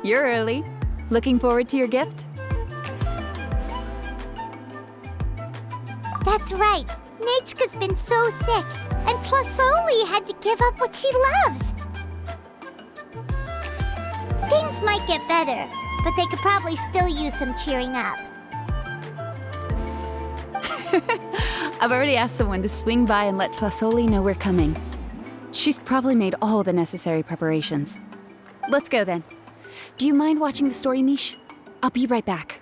You're early. Looking forward to your gift? That's right. Nechka's been so sick, and Plasoli had to give up what she loves. Things might get better, but they could probably still use some cheering up. I've already asked someone to swing by and let Tlasoli know we're coming. She's probably made all the necessary preparations. Let's go then. Do you mind watching the story, Mish? I'll be right back.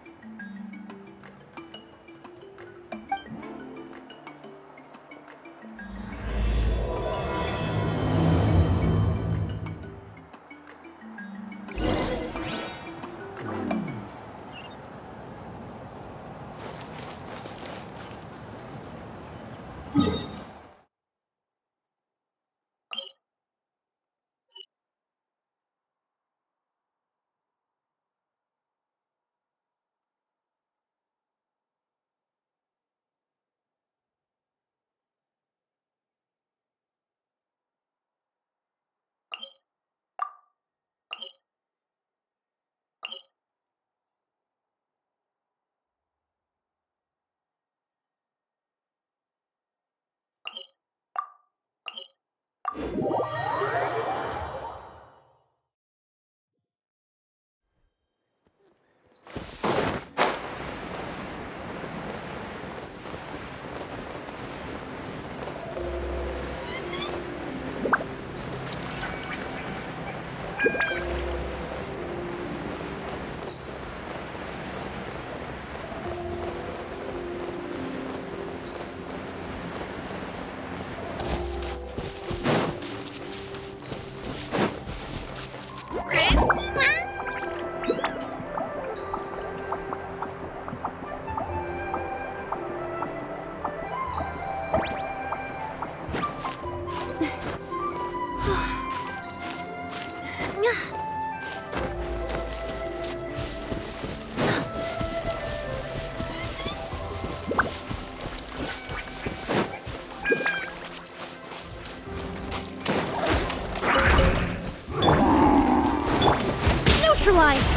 Neutralize!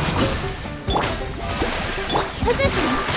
Positions!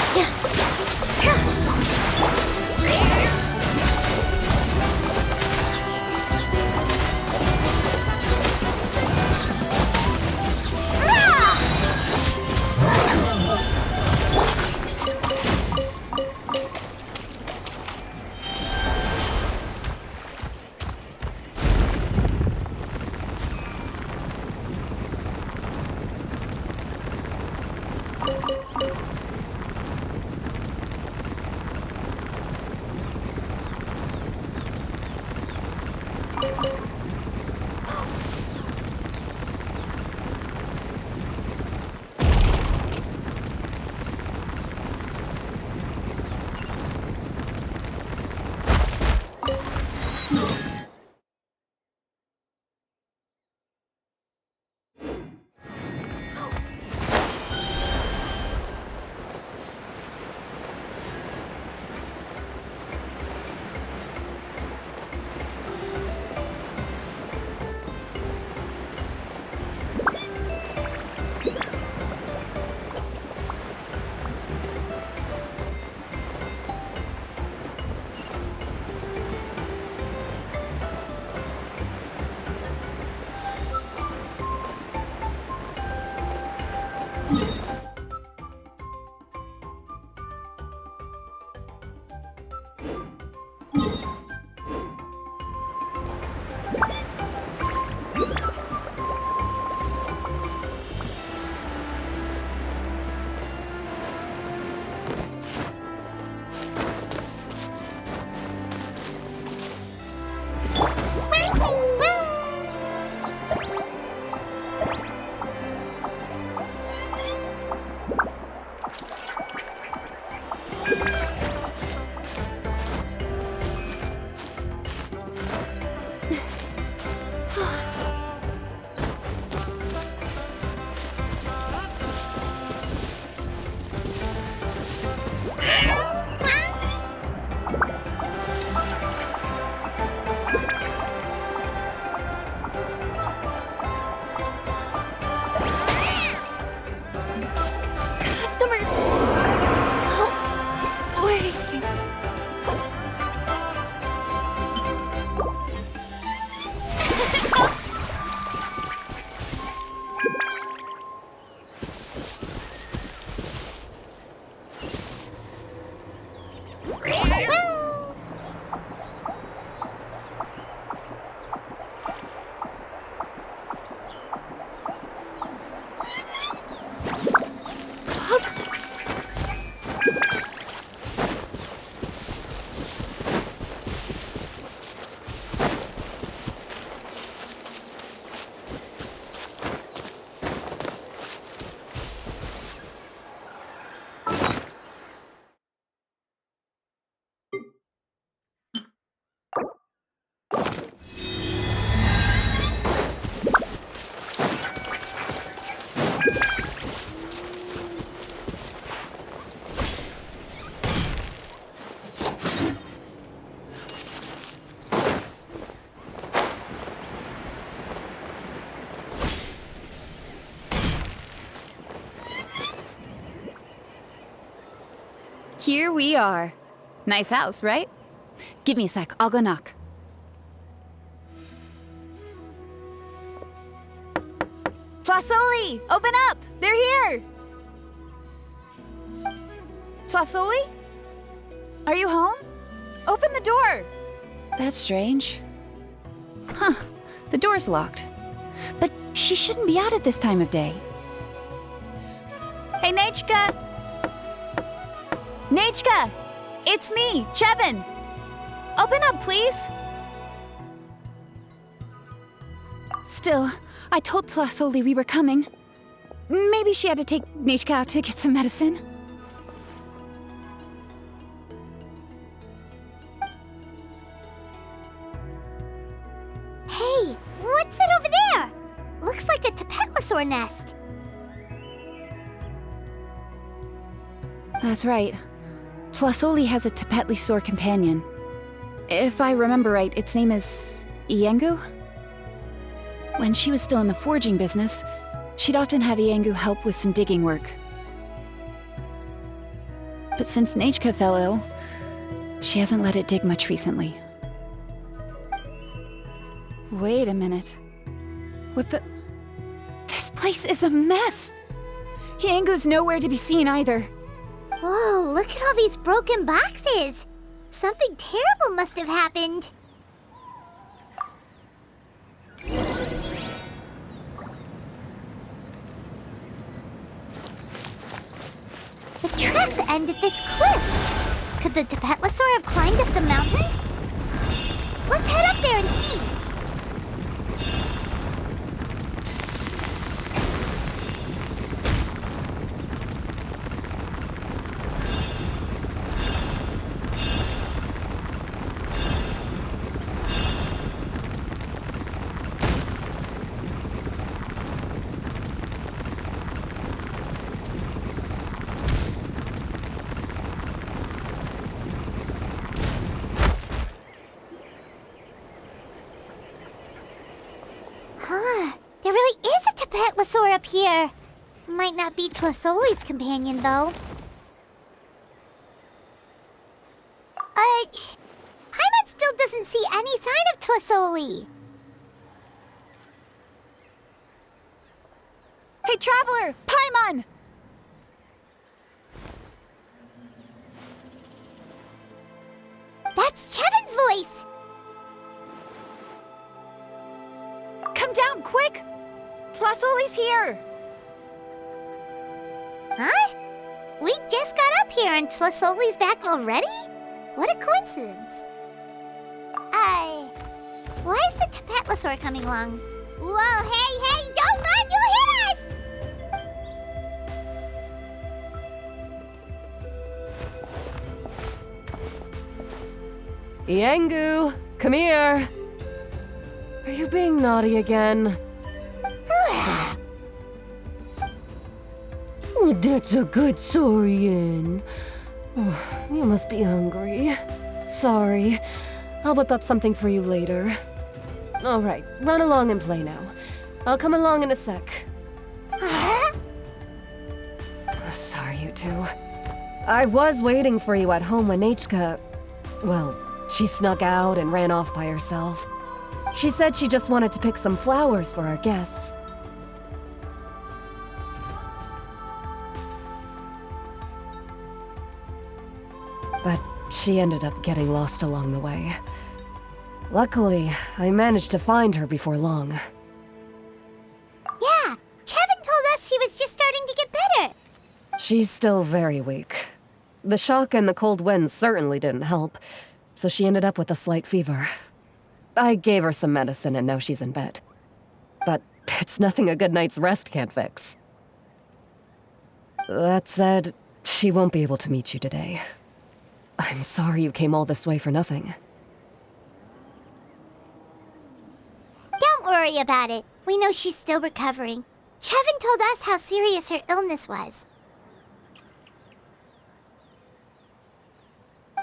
Here we are. Nice house, right? Give me a sec, I'll go knock. Flasoli! Open up! They're here! Flasoli? Are you home? Open the door! That's strange. Huh, the door's locked. But she shouldn't be out at this time of day. Hey, Nechka! Nechka! It's me, Chevin! Open up, please! Still, I told Tlasoli we were coming. Maybe she had to take Nechka out to get some medicine. Hey, what's that over there? Looks like a Tapetlosaur nest. That's right. Tlasoli has a Tapetlosaur companion. If I remember right, its name is Iengu? When she was still in the forging business, she'd often have Iengu help with some digging work. But since Nechka fell ill, she hasn't let it dig much recently. Wait a minute. What the... This place is a mess! Iengu's nowhere to be seen either. Whoa, look at all these broken boxes. Something terrible must have happened. The tracks end at this cliff. Could the Tapetlosaur have climbed up the mountain? Let's head up there and see. There really is a Tapetlosaur up here. Might not be Tlasoli's companion, though. Paimon still doesn't see any sign of Tlasoli. Hey, Traveler! Paimon! That's Chevin's voice! Come down, quick! Tlasoli's here! Huh? We just got up here and Tlasoli's back already? What a coincidence. Why is the Tapetlosaur coming along? Whoa, hey, don't run, you'll hit us! Iengu, come here. Are you being naughty again? Oh, that's a good saurian. Oh, you must be hungry. Sorry. I'll whip up something for you later. All right, run along and play now. I'll come along in a sec. Sorry, you two. I was waiting for you at home when Nechka... Well, she snuck out and ran off by herself. She said she just wanted to pick some flowers for our guests. But she ended up getting lost along the way. Luckily, I managed to find her before long. Yeah, Chevin told us she was just starting to get better. She's still very weak. The shock and the cold winds certainly didn't help, so she ended up with a slight fever. I gave her some medicine and now she's in bed. But it's nothing a good night's rest can't fix. That said, she won't be able to meet you today. I'm sorry you came all this way for nothing. Don't worry about it. We know she's still recovering. Chevin told us how serious her illness was.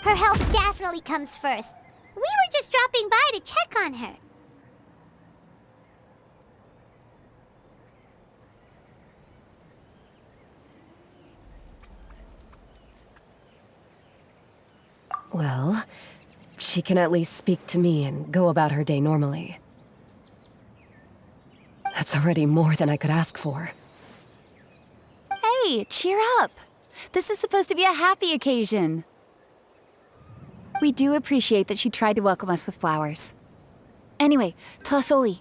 Her health definitely comes first. We were just dropping by to check on her. Well, she can at least speak to me and go about her day normally. That's already more than I could ask for. Hey, cheer up. This is supposed to be a happy occasion. We do appreciate that she tried to welcome us with flowers. Anyway, Tlasoli,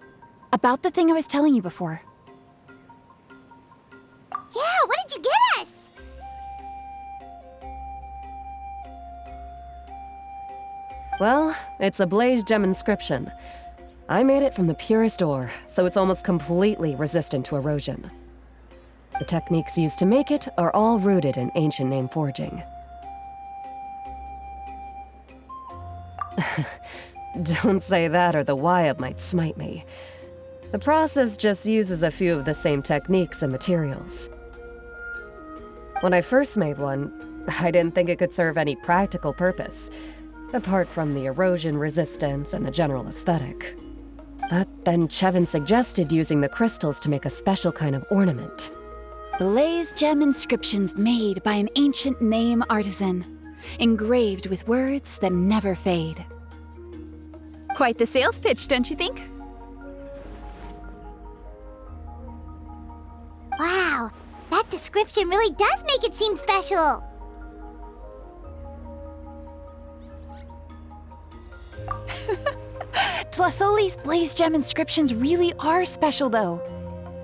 about the thing I was telling you before. Yeah, what did you get us? Well, it's a blaze gem inscription. I made it from the purest ore, so it's almost completely resistant to erosion. The techniques used to make it are all rooted in ancient name forging. Don't say that or the Wyab might smite me. The process just uses a few of the same techniques and materials. When I first made one, I didn't think it could serve any practical purpose, apart from the erosion resistance and the general aesthetic. But then Chevin suggested using the crystals to make a special kind of ornament. Blaze gem inscriptions made by an ancient name artisan, engraved with words that never fade. Quite the sales pitch, don't you think? Wow, that description really does make it seem special. Tlasoli's blaze gem inscriptions really are special, though.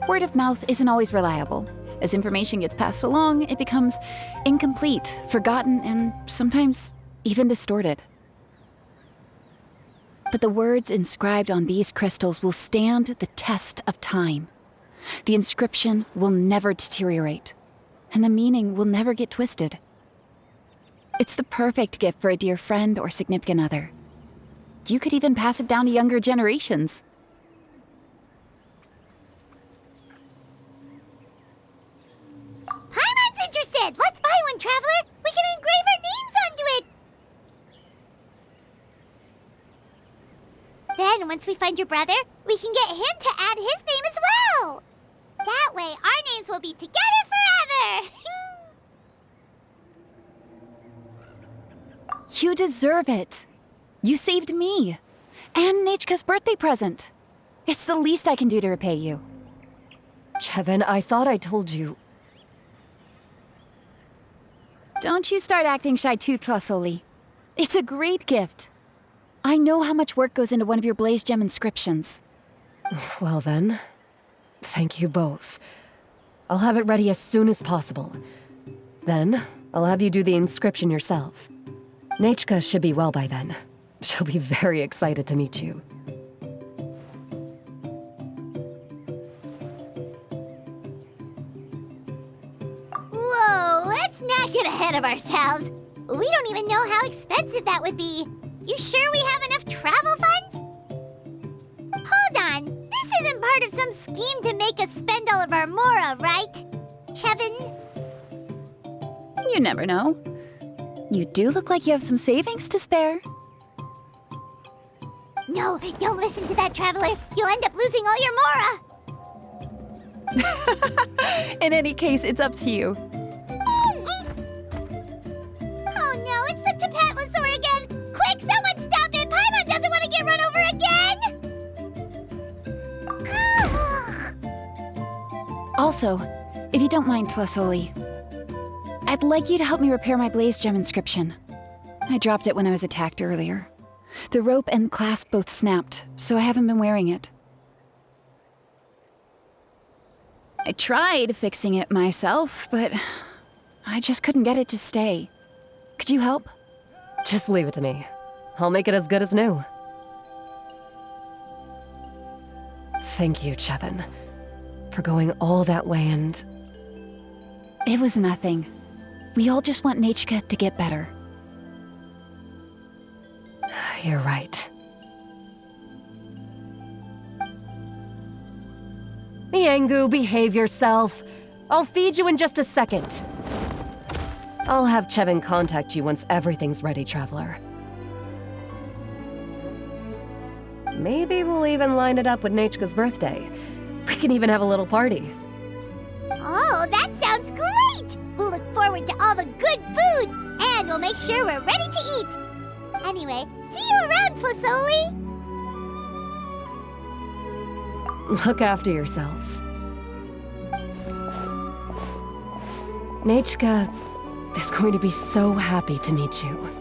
Word of mouth isn't always reliable. As information gets passed along, it becomes incomplete, forgotten, and sometimes even distorted. But the words inscribed on these crystals will stand the test of time. The inscription will never deteriorate, and the meaning will never get twisted. It's the perfect gift for a dear friend or significant other. You could even pass it down to younger generations. Paimon's interested! Let's buy one, Traveler! We can engrave our names onto it! Then, once we find your brother, we can get him to add his name as well! That way, our names will be together forever! You deserve it. You saved me. And Nechka's birthday present. It's the least I can do to repay you. Chevin, I thought I told you. Don't you start acting shy too, Tlasoli. It's a great gift. I know how much work goes into one of your blaze gem inscriptions. Well then, thank you both. I'll have it ready as soon as possible. Then, I'll have you do the inscription yourself. Nechka should be well by then. She'll be very excited to meet you. Whoa, let's not get ahead of ourselves. We don't even know how expensive that would be. You sure we have enough travel funds? Hold on, this isn't part of some scheme to make us spend all of our mora, right? Chevin? You never know. You do look like you have some savings to spare. No, don't listen to that, Traveler. You'll end up losing all your mora. In any case, it's up to you. Oh no, it's the Tapatlosaur again! Quick, someone stop it! Paimon doesn't want to get run over again! Also, if you don't mind, Tlasoli, I'd like you to help me repair my blaze gem inscription. I dropped it when I was attacked earlier. The rope and clasp both snapped, so I haven't been wearing it. I tried fixing it myself, but I just couldn't get it to stay. Could you help? Just leave it to me. I'll make it as good as new. Thank you, Chevin, for going all that way and... It was nothing. We all just want Nechka to get better. You're right. Yangu, behave yourself. I'll feed you in just a second. I'll have Chevin contact you once everything's ready, Traveler. Maybe we'll even line it up with Nechka's birthday. We can even have a little party. Oh, that sounds great! We'll look forward to all the good food, and we'll make sure we're ready to eat. Anyway, see you around, Tlasoli! Look after yourselves. Nechka is going to be so happy to meet you.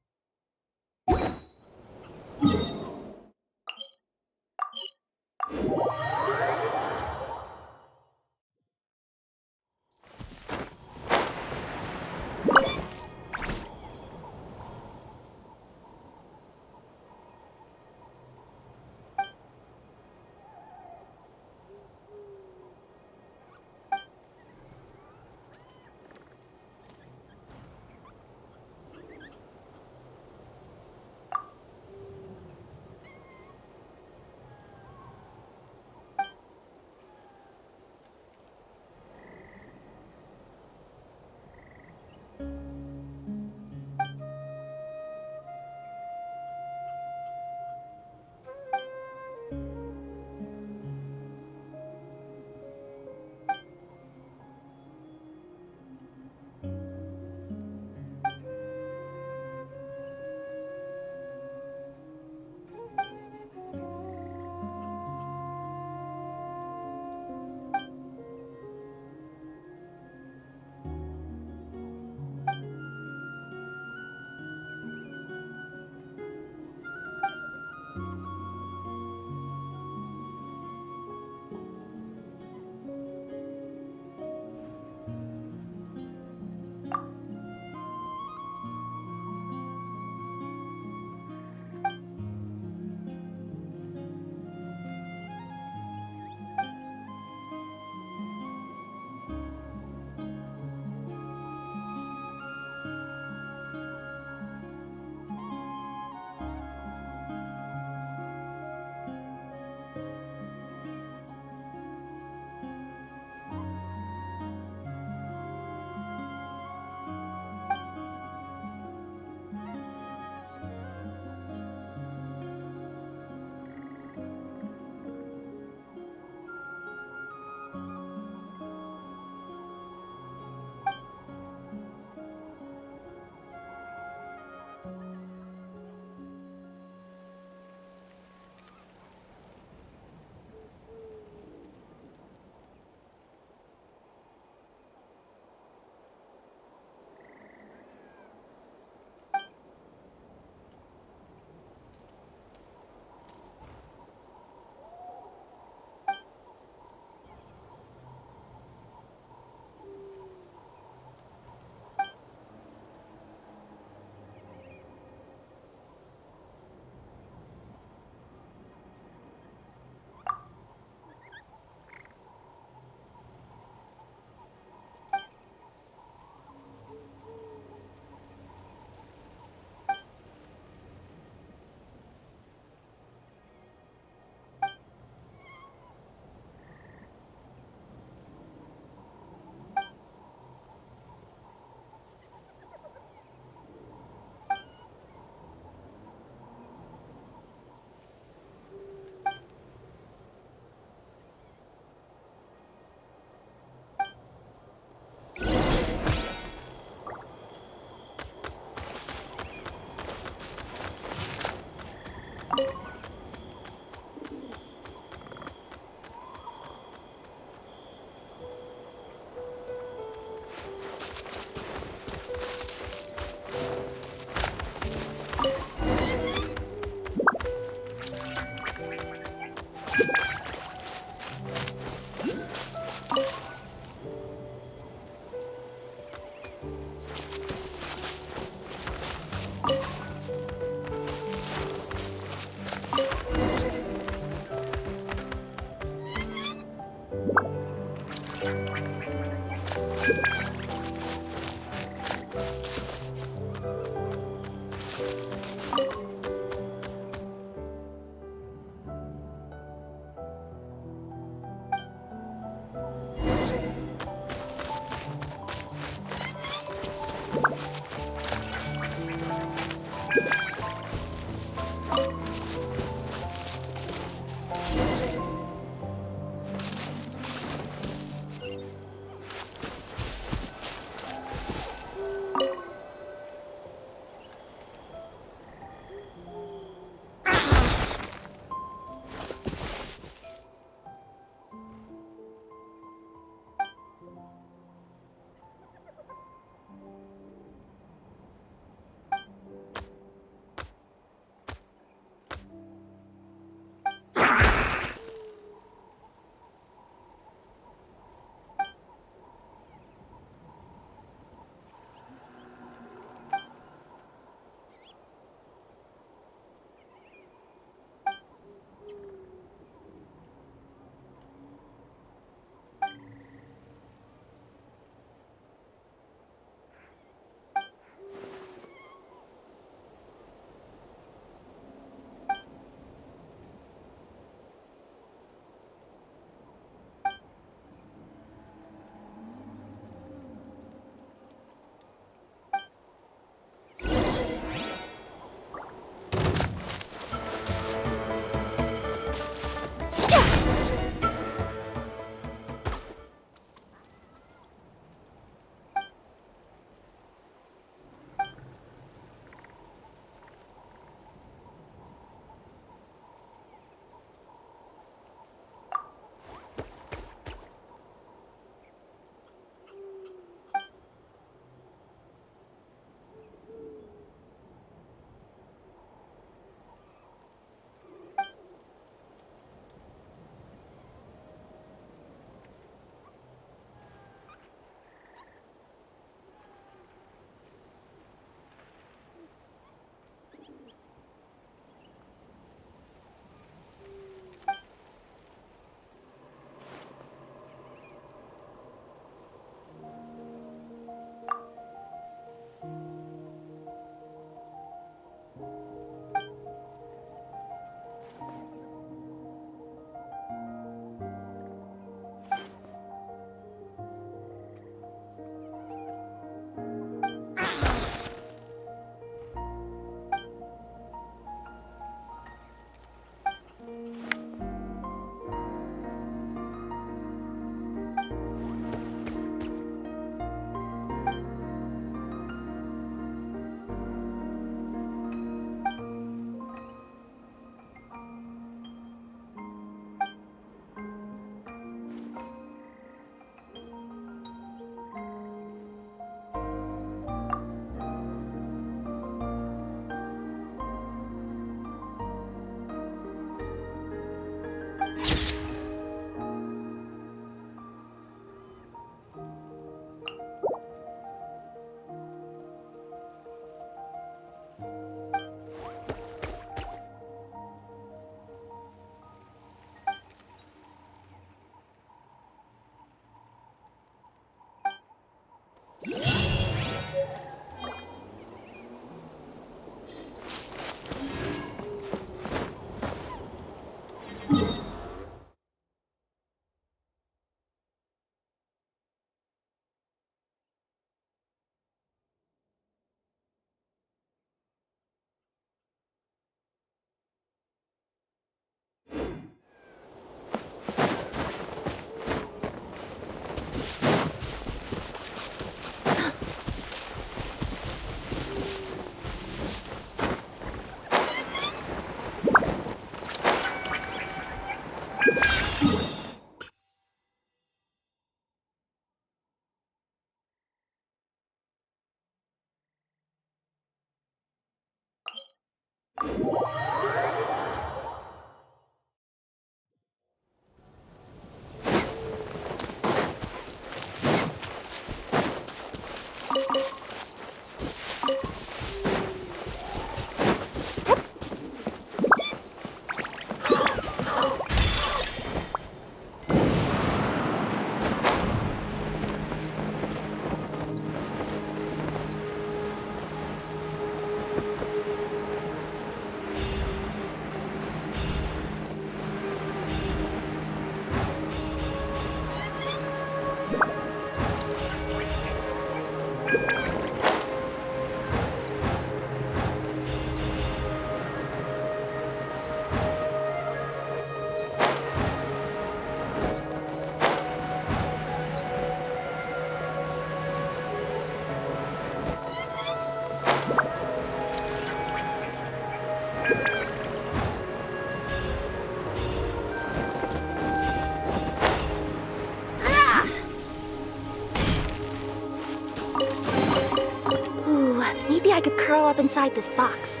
I could curl up inside this box.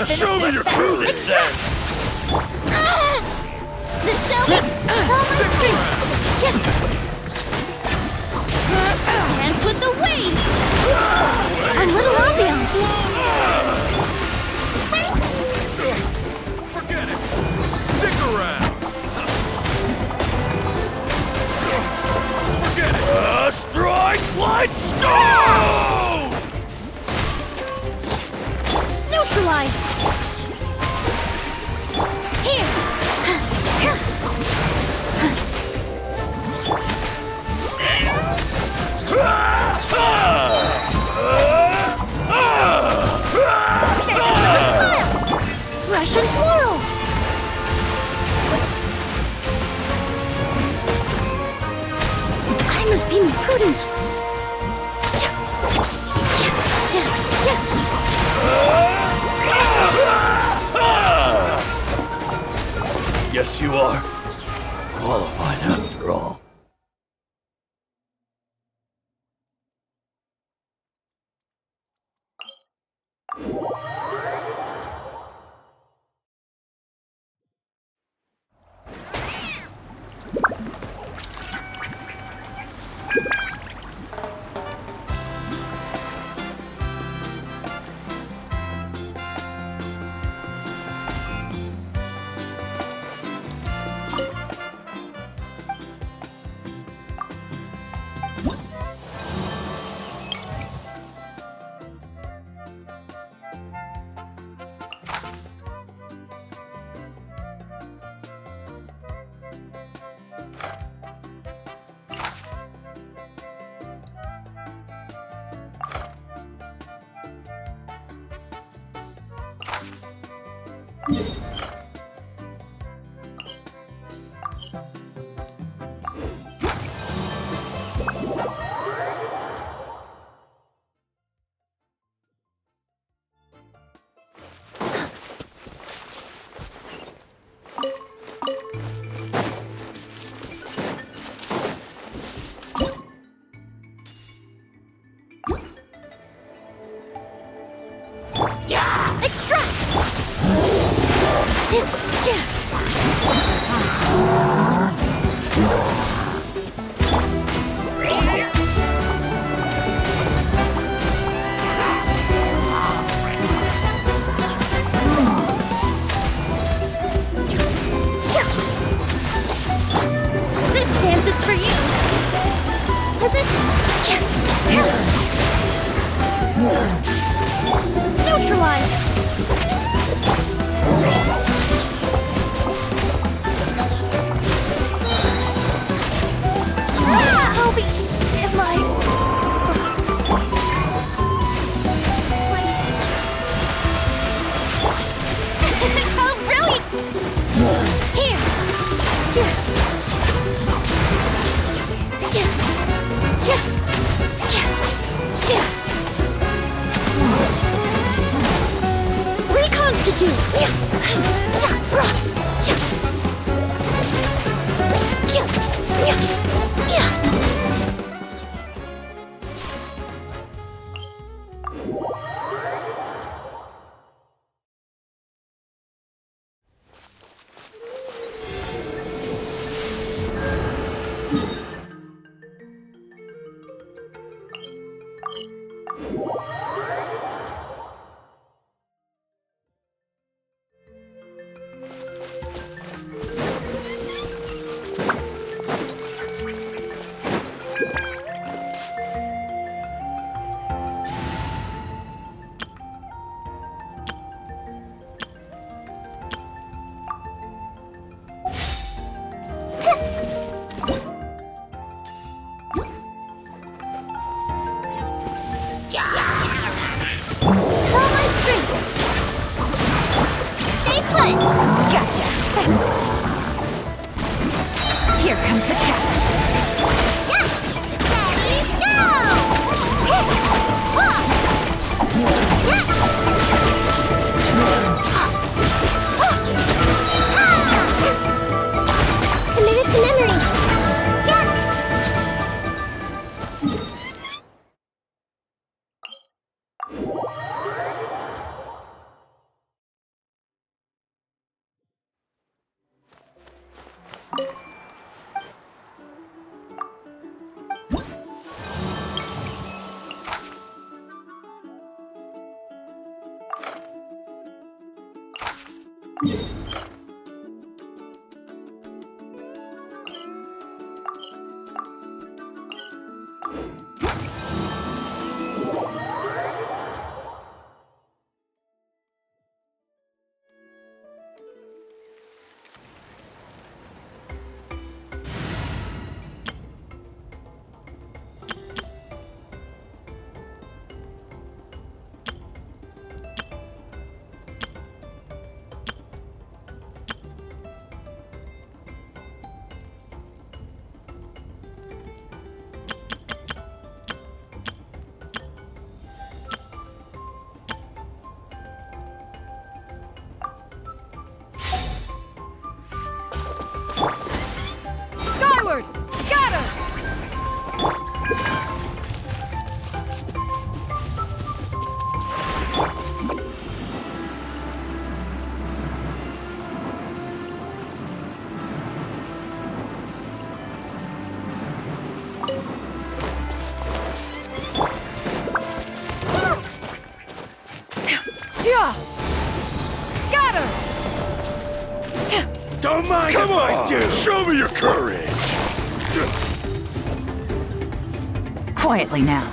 Show me your coolest then! The Shelby! Oh, my street! Dance with the waves! A little ambiance! Forget it! Stick around! Forget it! Strike light stone! Neutralize! Here! Russian floral! I must be more prudent. Yes, you are. Qualified after all. This dance is for you. Positions. Neutralize. I'll be in my... Oh, really? Here. Reconstitute. Gotcha. Here comes the catch. Ready, Committed to memory. Skyward! Scatter! Yeah! Scatter! Don't mind if I do! Show me your courage! Quietly now.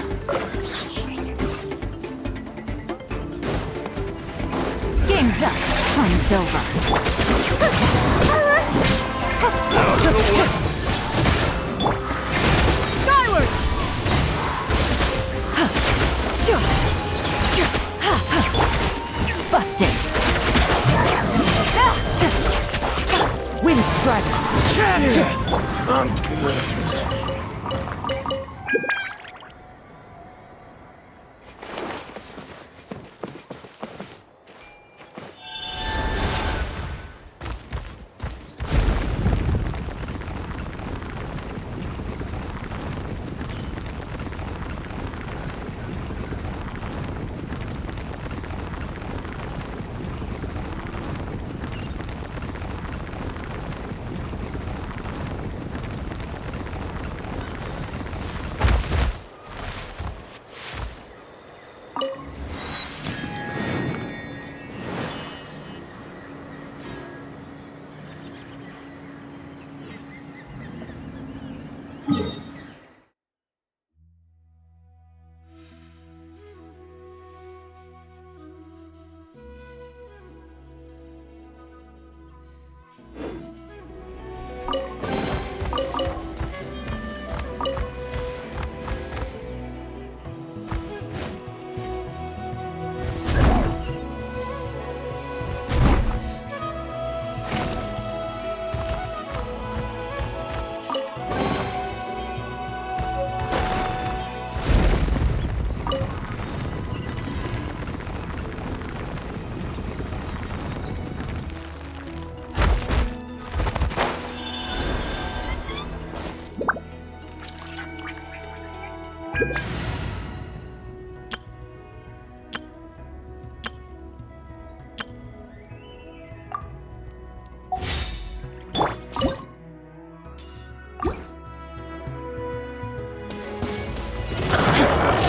Game's up. Time's over. Skyward! Busted.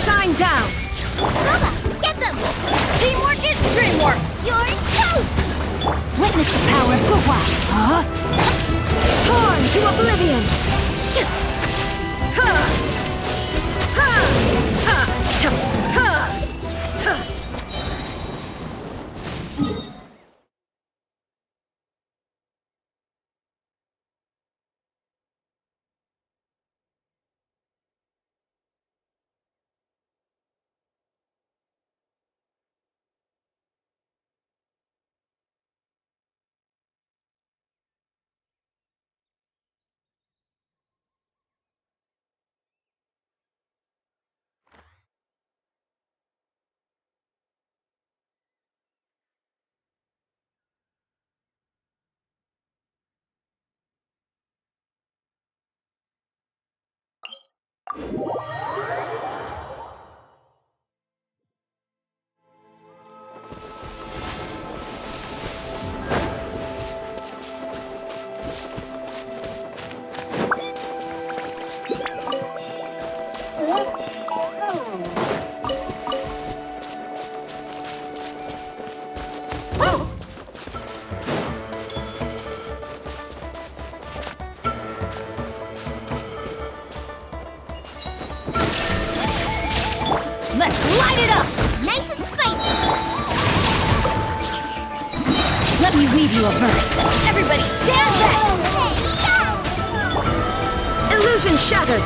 Shine down! Bubba, get them! Teamwork is dreamwork! You're toast! Witness the power of Gua! Huh? Torn to oblivion! Let's light it up! Nice and spicy! Let me weave you a verse. Everybody stand back! Illusion shattered!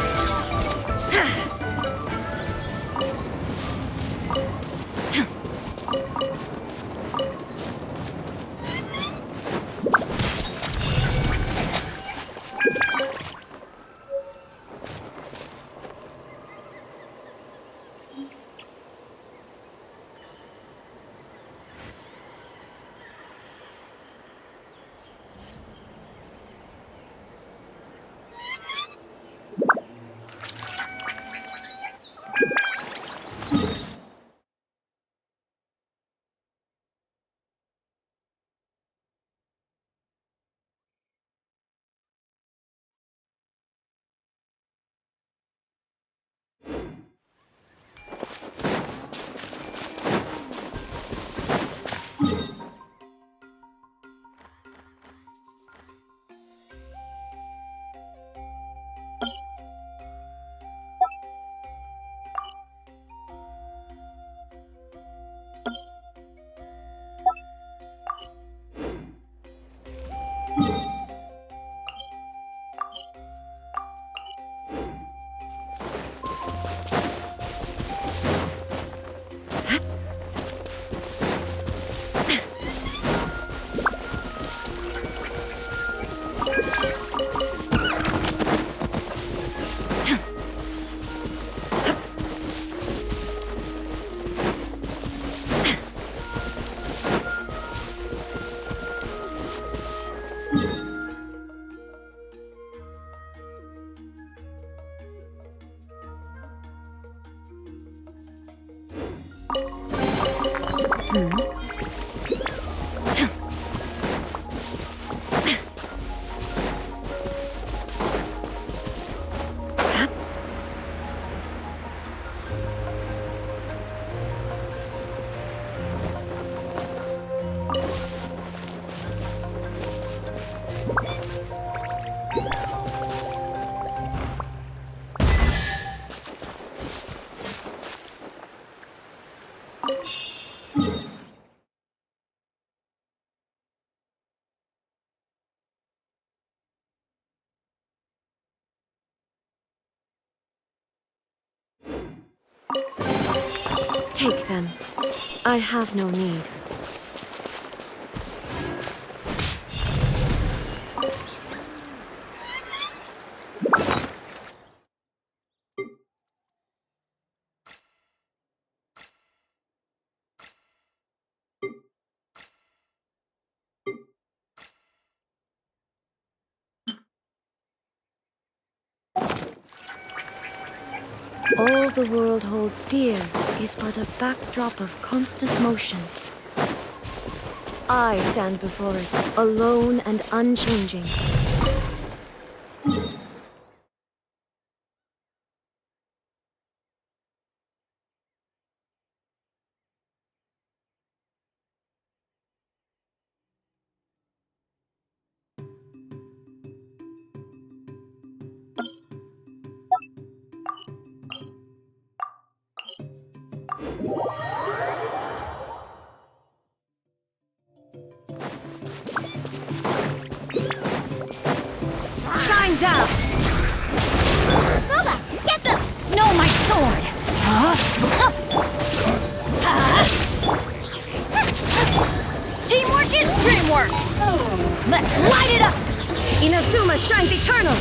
Take them. I have no need. All the world holds dear is but a backdrop of constant motion. I stand before it, alone and unchanging. Shine down! Booba, get them! No, my sword! Teamwork is dreamwork! Let's light it up! Inazuma shines eternal!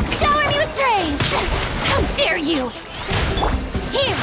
Shower me with praise! How dare you! Here!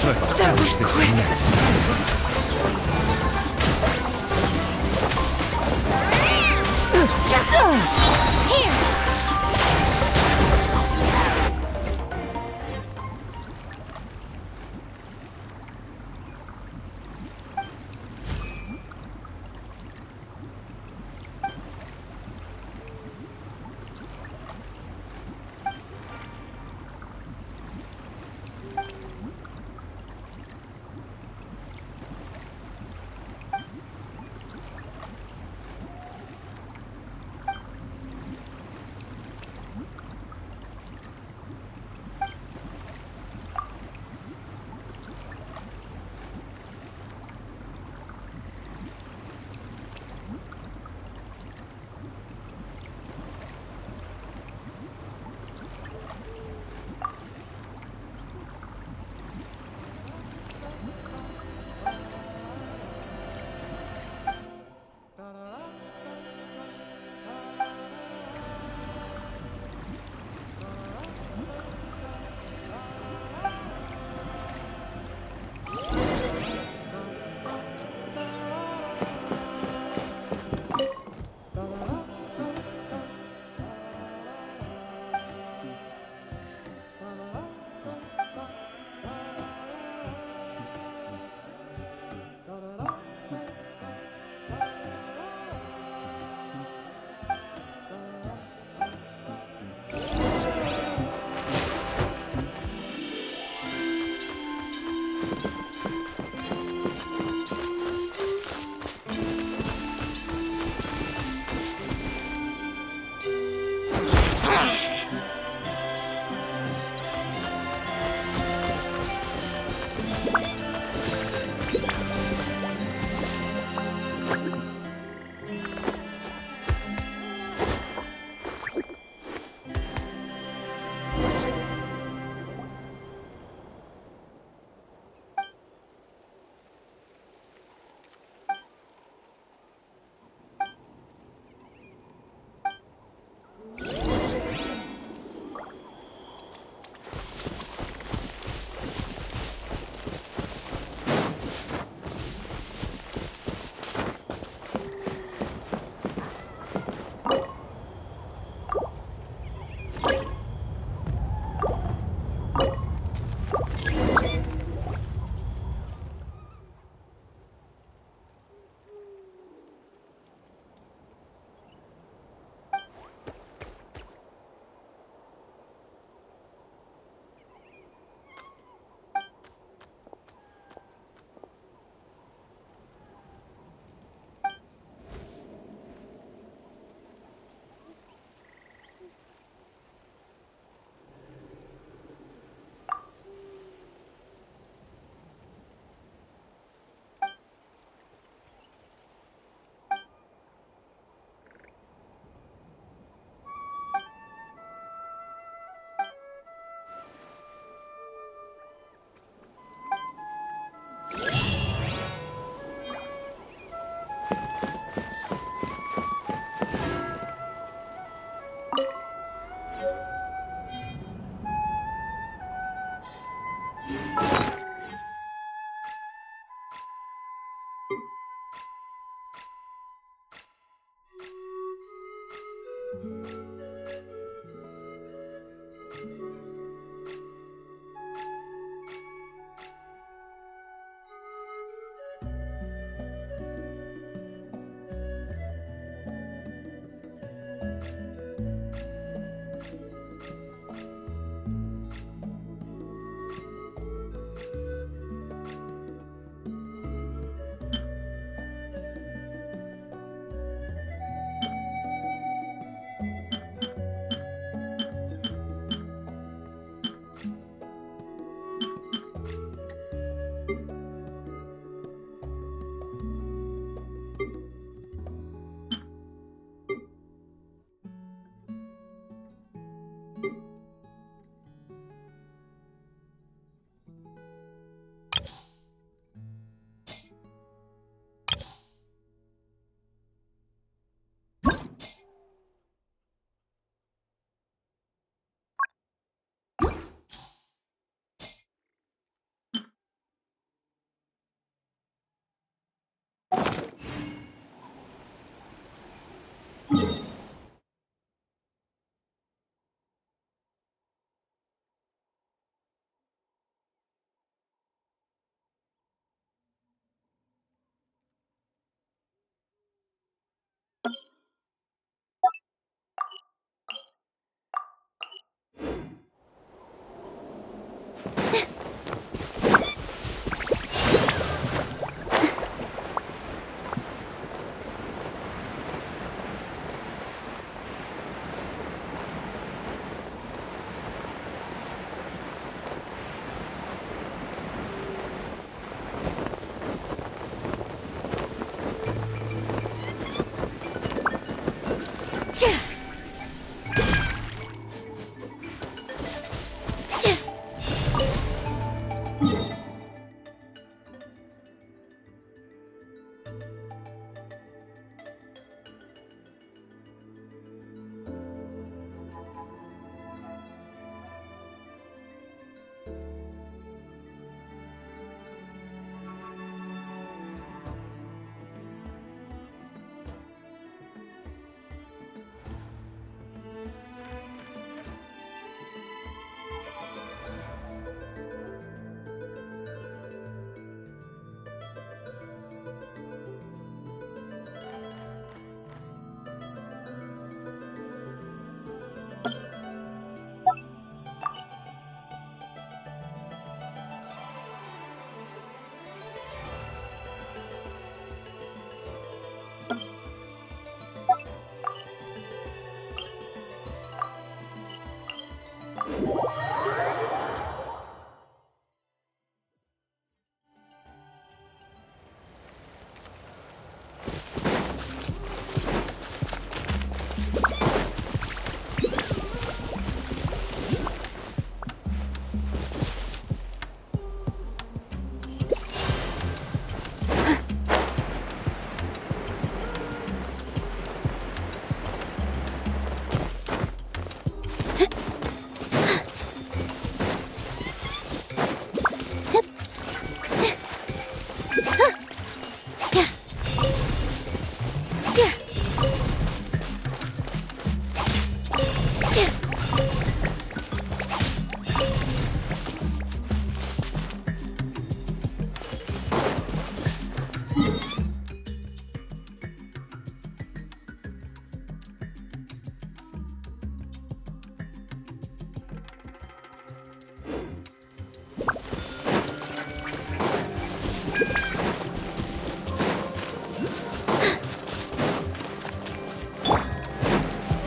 Let's finish this next.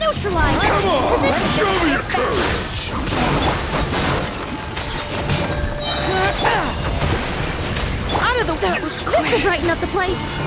Neutralize! Come on! Position Show me your courage! out of the way! This will brighten up the place!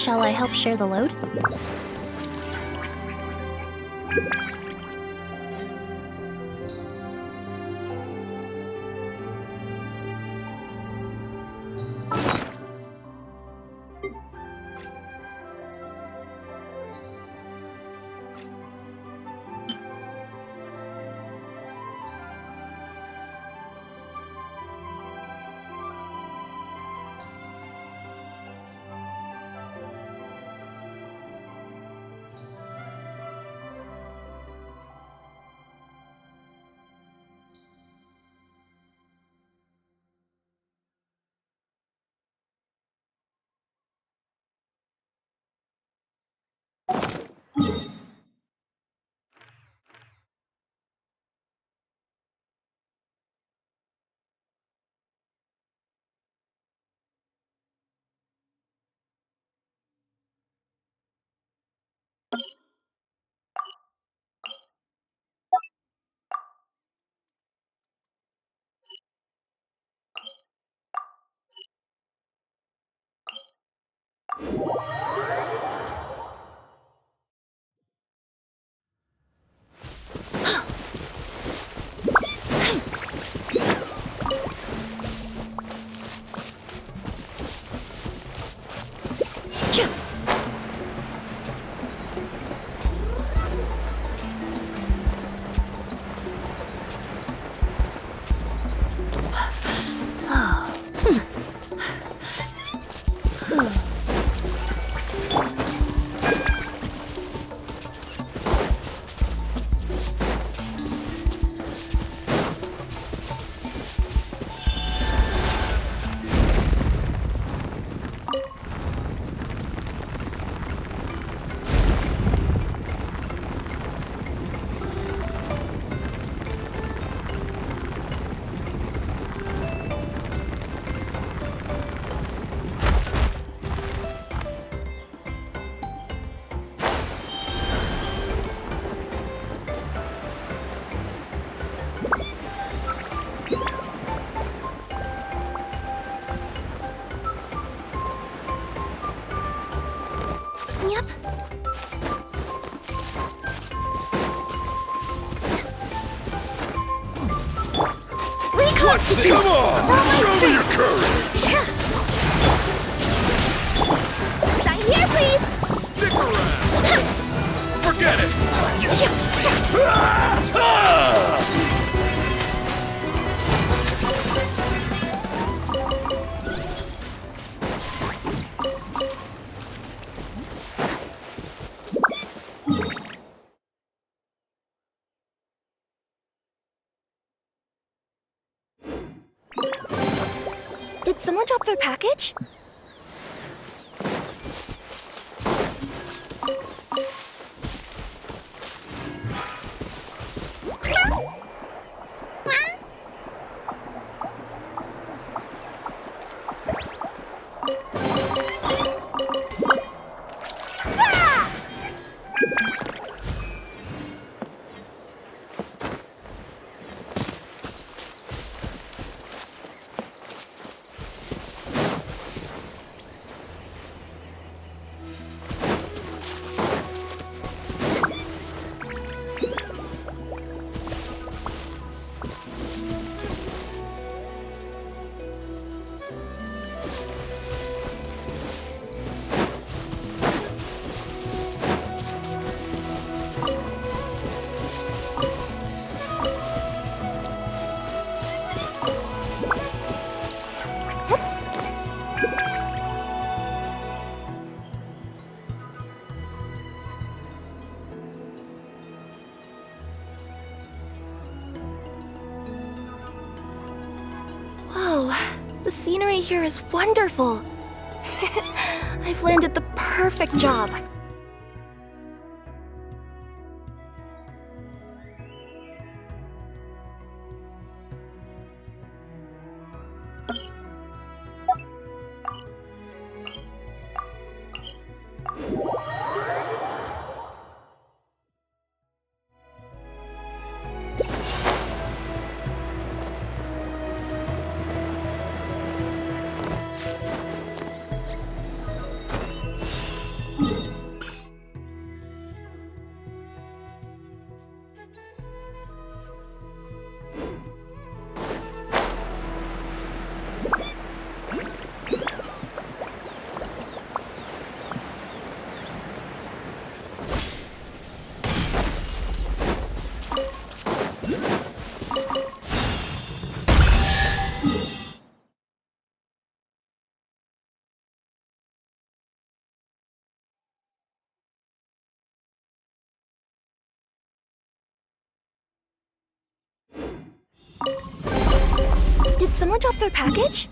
Shall I help share the load? Yep. Reconstitute! Come on! Show me your courage! Right here, please! Stick around! Forget it! Did someone drop their package? Whoa, the scenery here is wonderful. I've landed the perfect job. Did someone drop their package?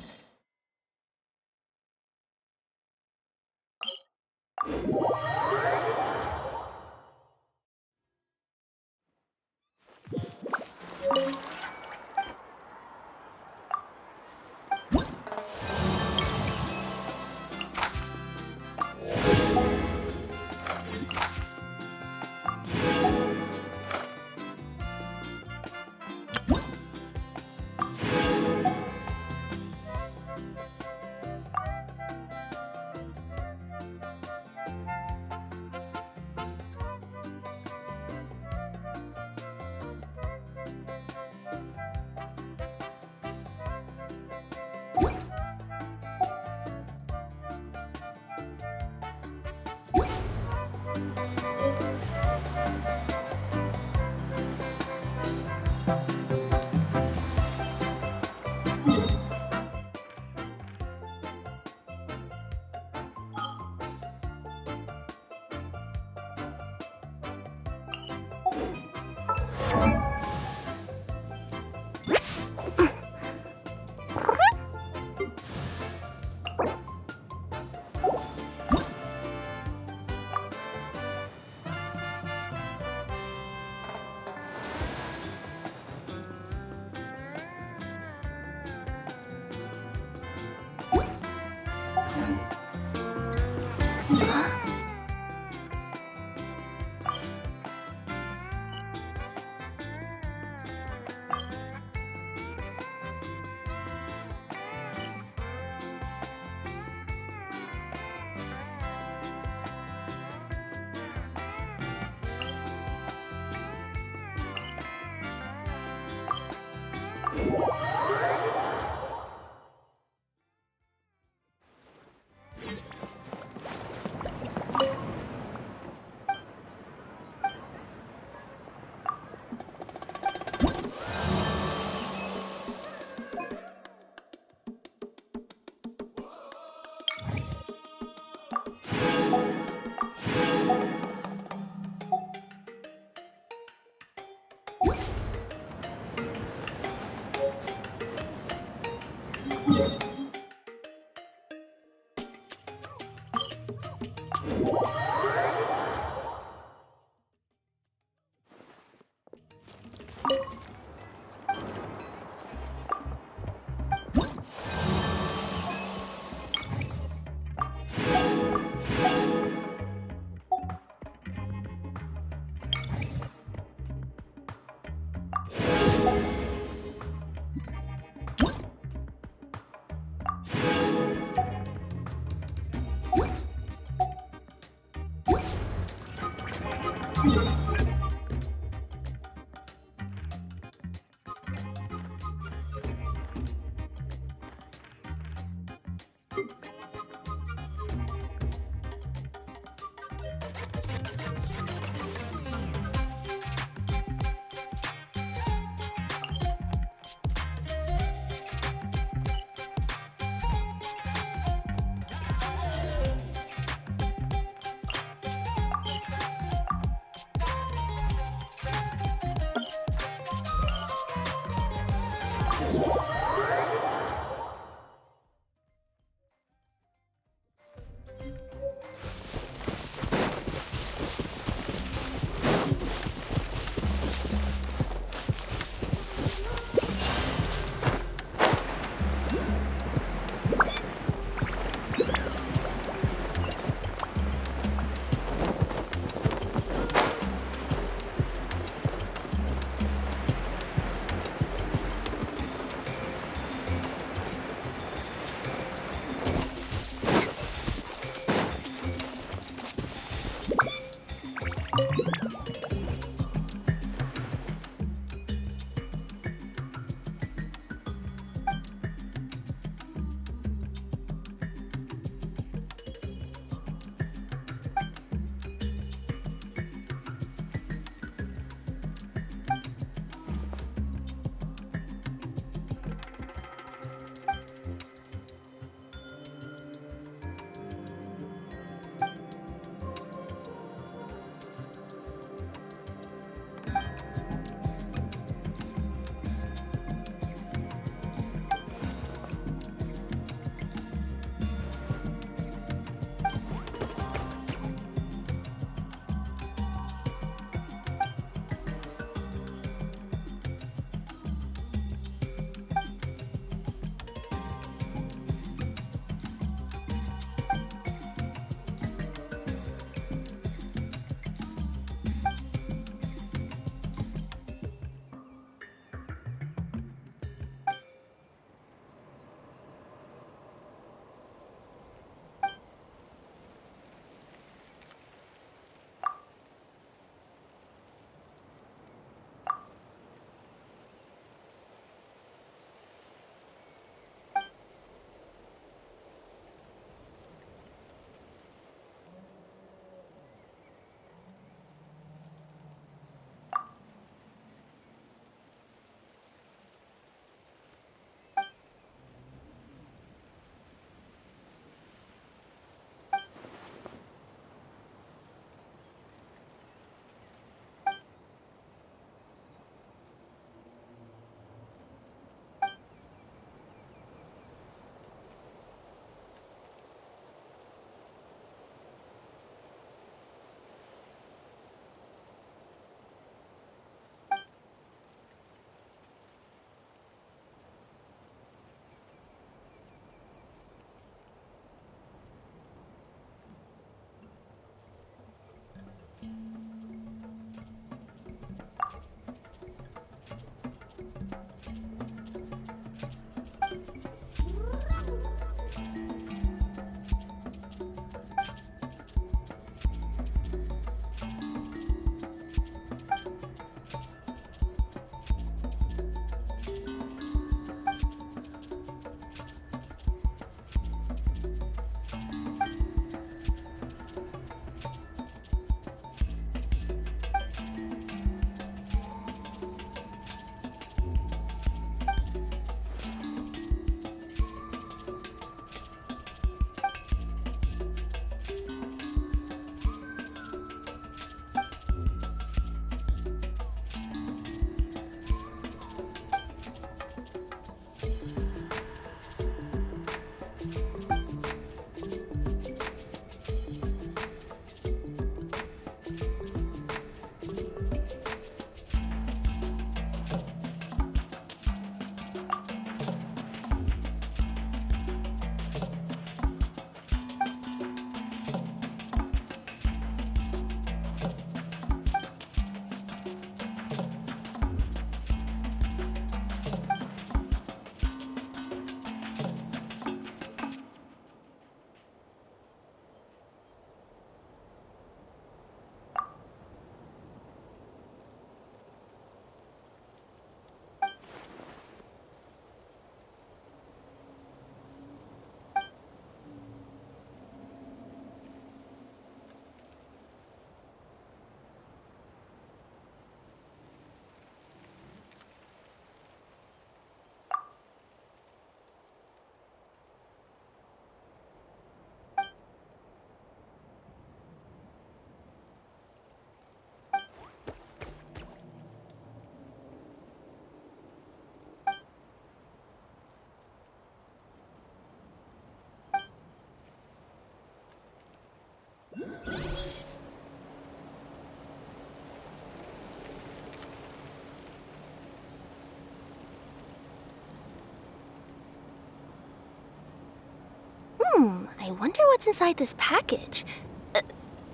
I wonder what's inside this package.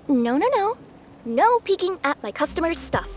No. No peeking at my customers' stuff.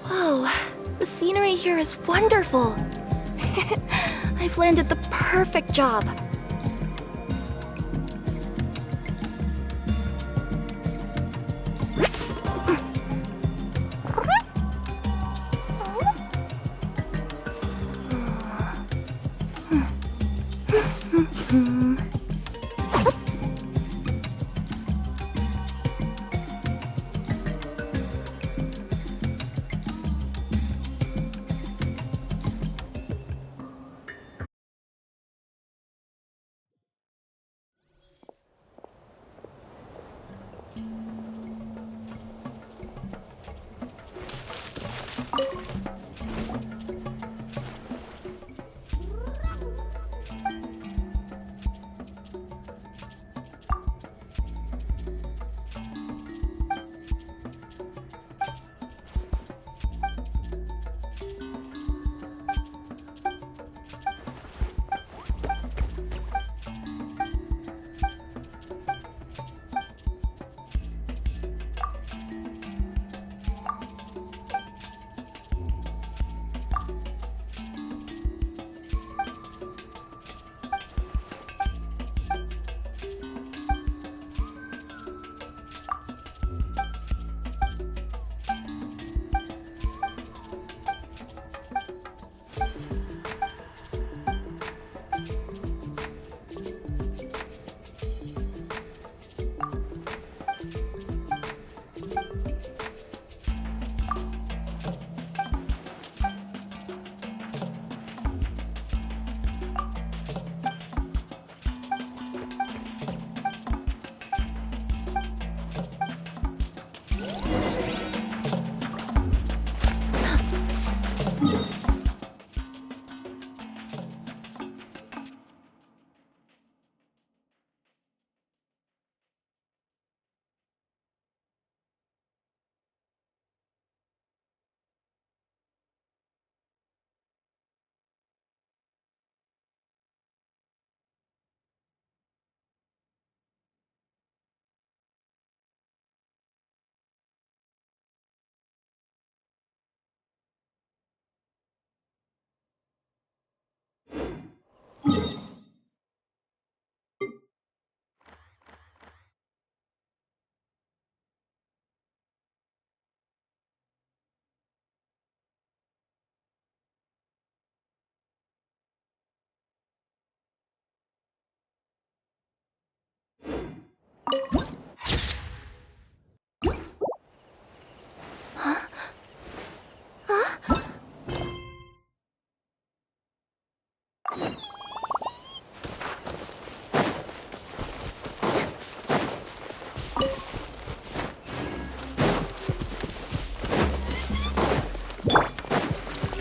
Whoa, the scenery here is wonderful. I've landed the perfect job.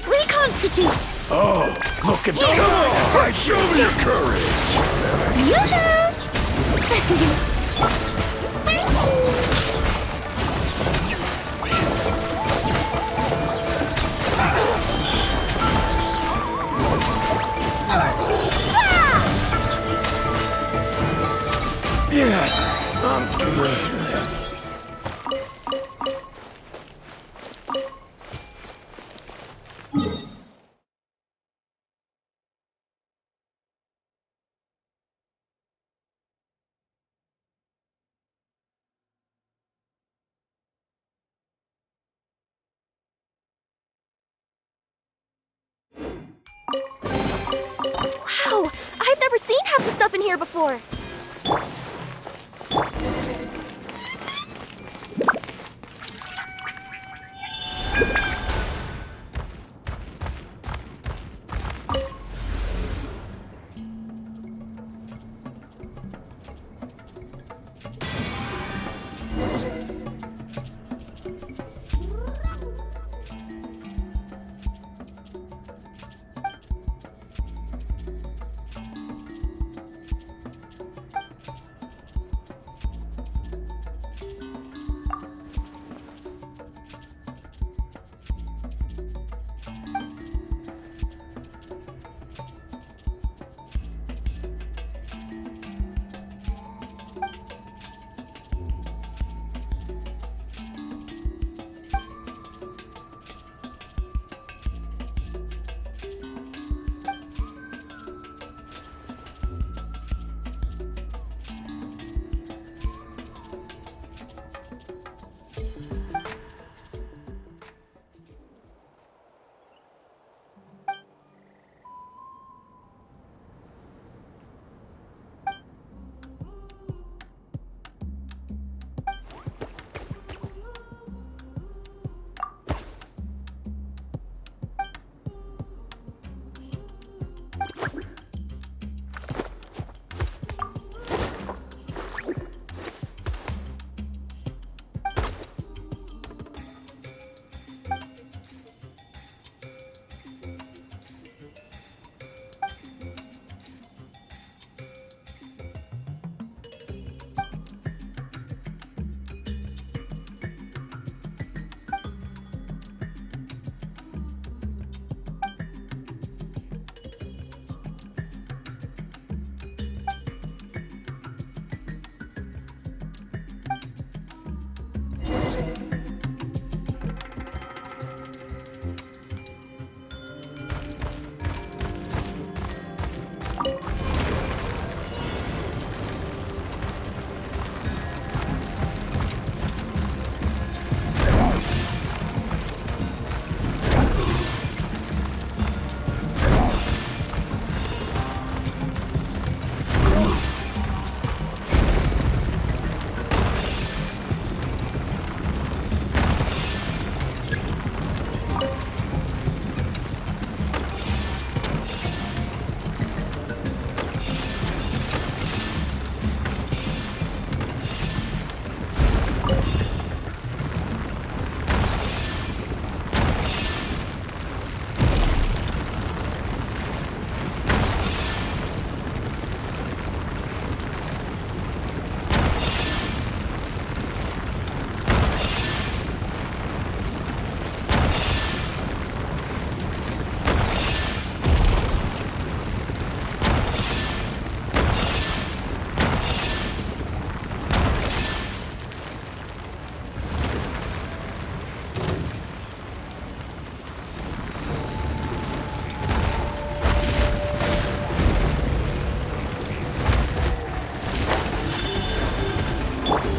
Reconstitute! Oh, look at that! Come on! Show me your courage! Yeah, I'm good. stuff in here before.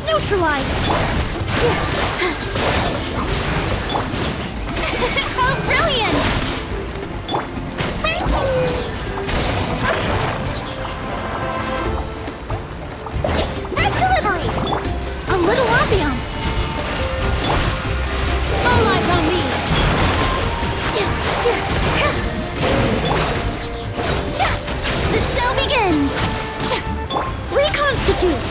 Neutralize! How brilliant! Red delivery! A little ambiance! All eyes on me! The show begins! Reconstitute!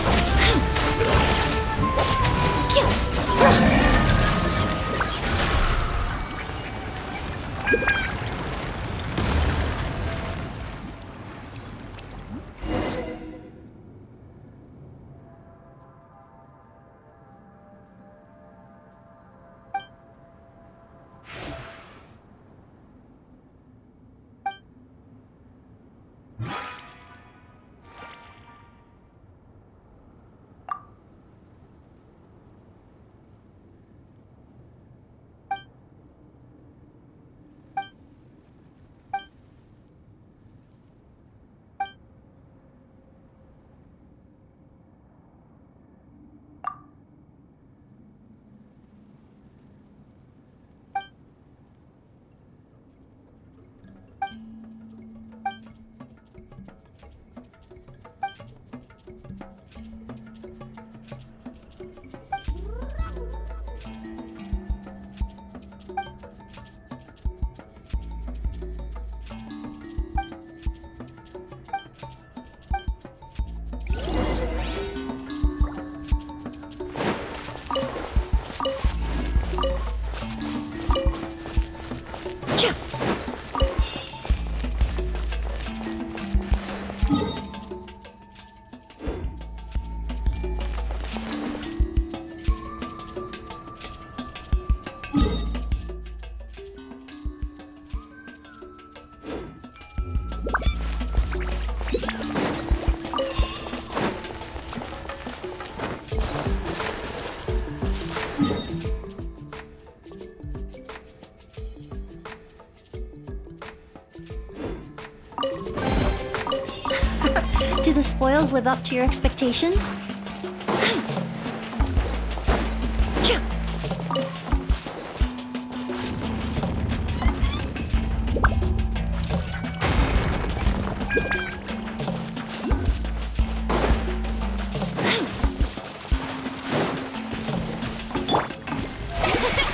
spoils live up to your expectations?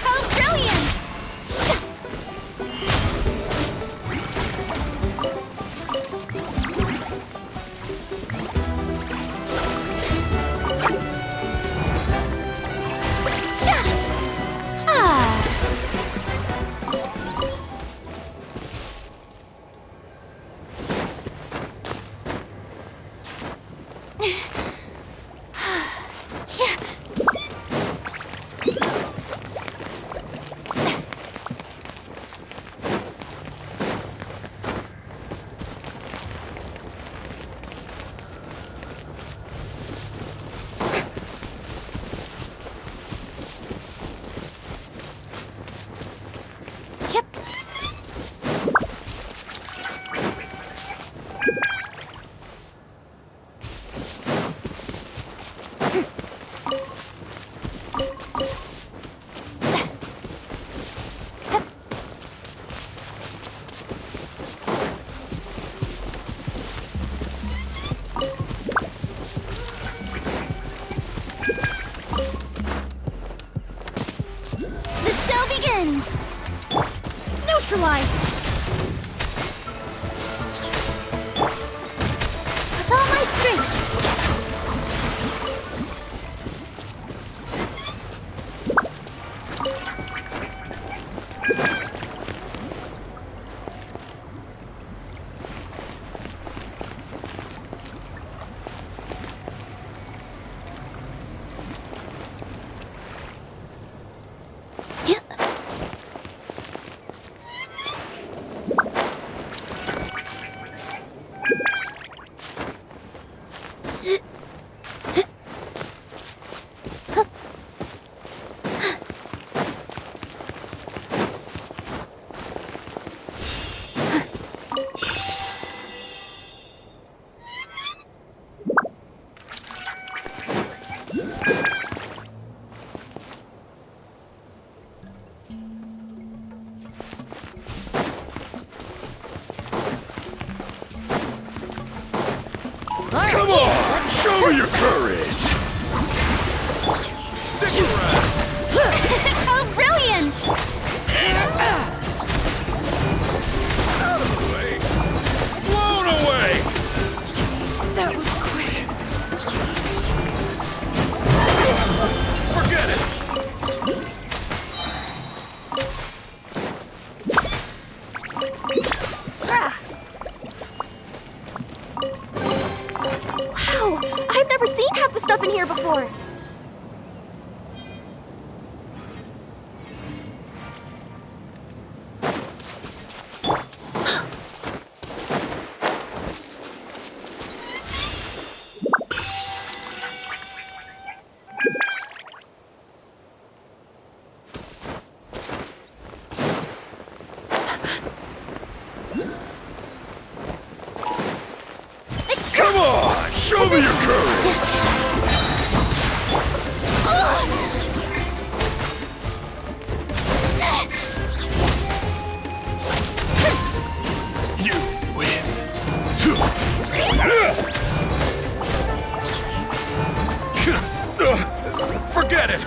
Oh, brilliant! The show begins! Neutralize! With all my strength! Come on! Show me your courage! Stick around! Oh, brilliant! Out of the way! Blown away! That was quick. Forget it! Wow, I've never seen half the stuff in here before. Come on! Show me your courage! You win! Forget it!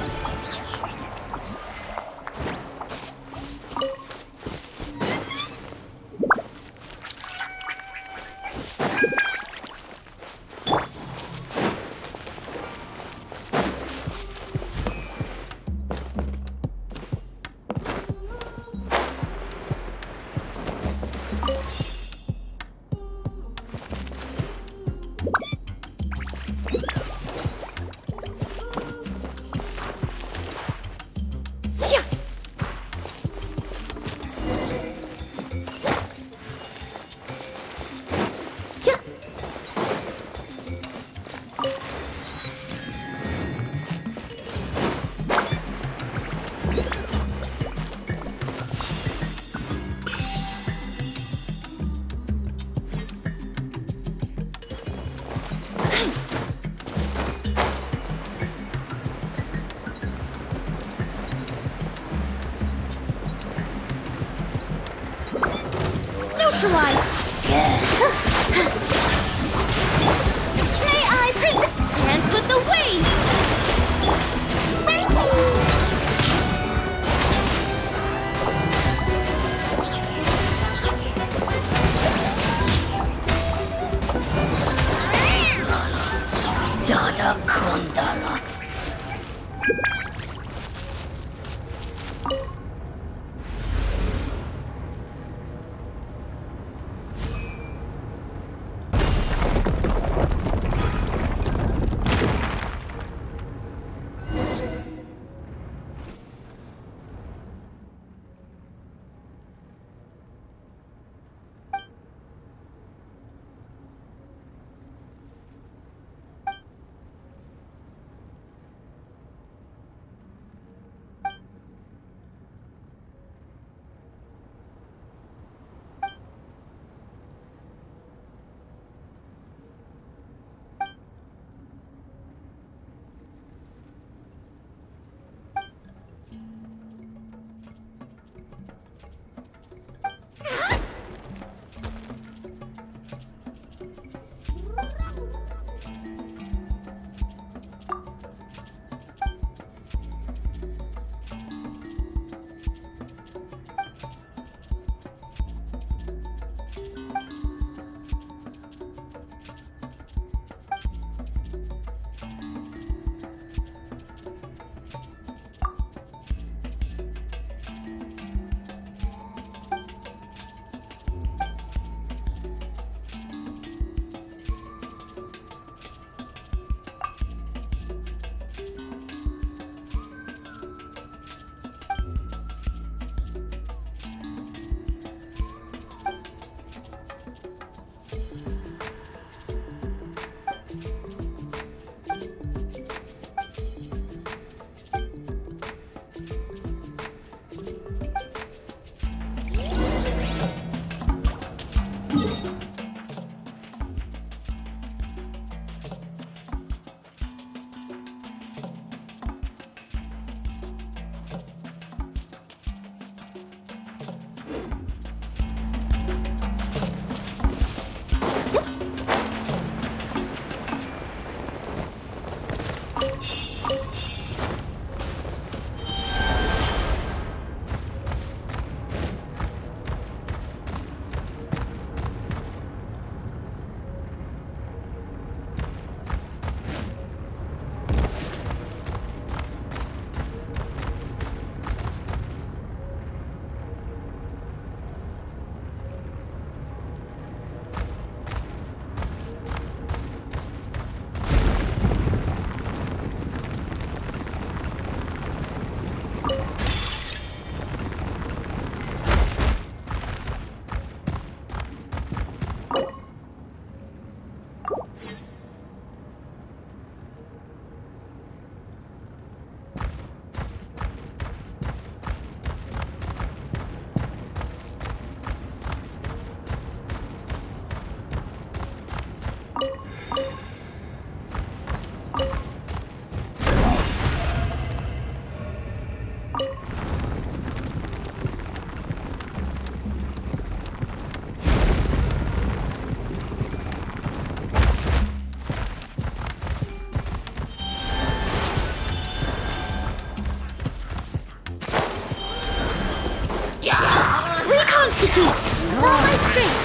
neutralized. May I present Dance with the Waves? Dada Kundala. Reconstitute! With all my strength!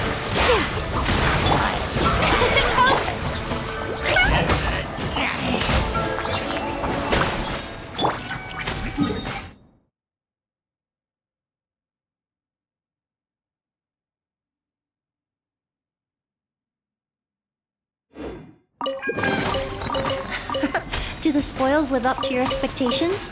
Do the spoils live up to your expectations?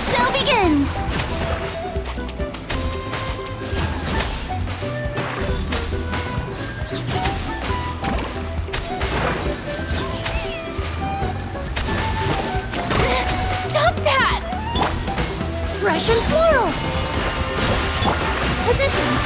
show begins! Stop that! Russian floral! Positions!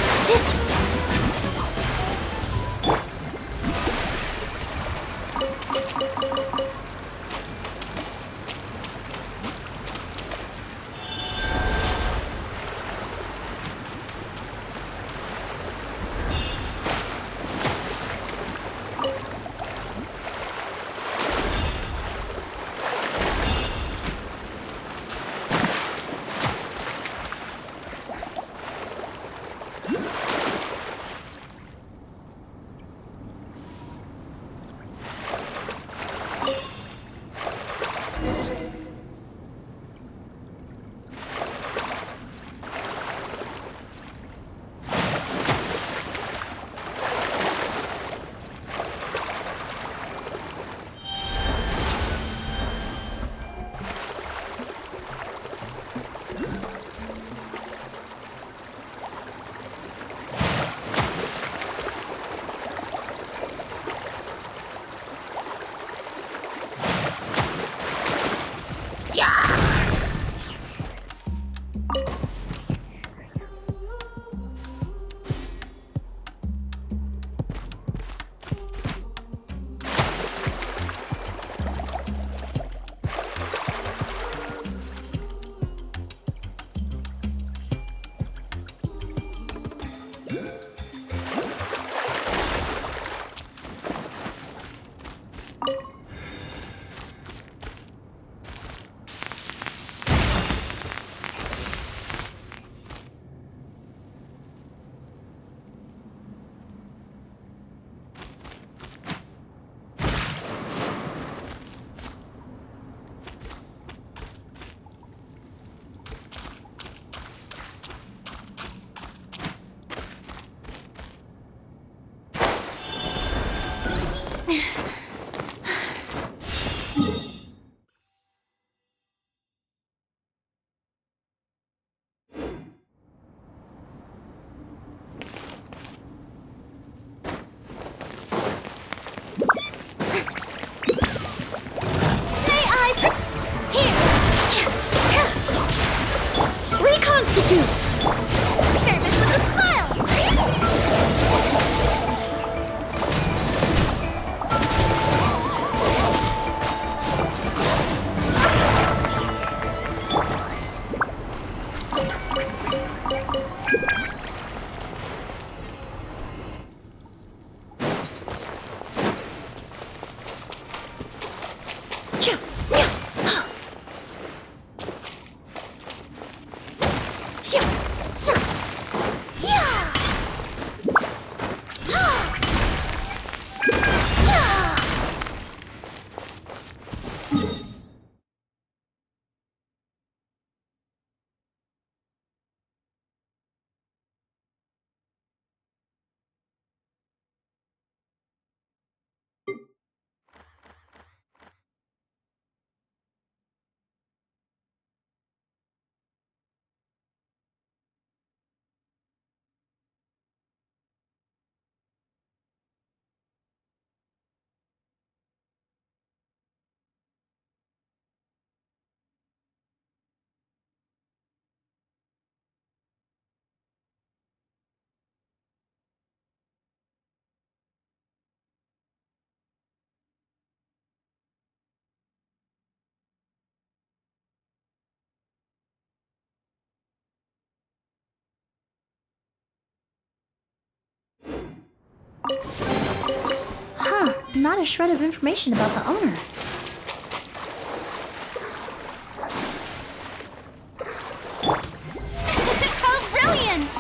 Reconstitute! Service with a smile! Huh, not a shred of information about the owner. How brilliant!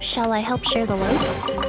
Shall I help share the load?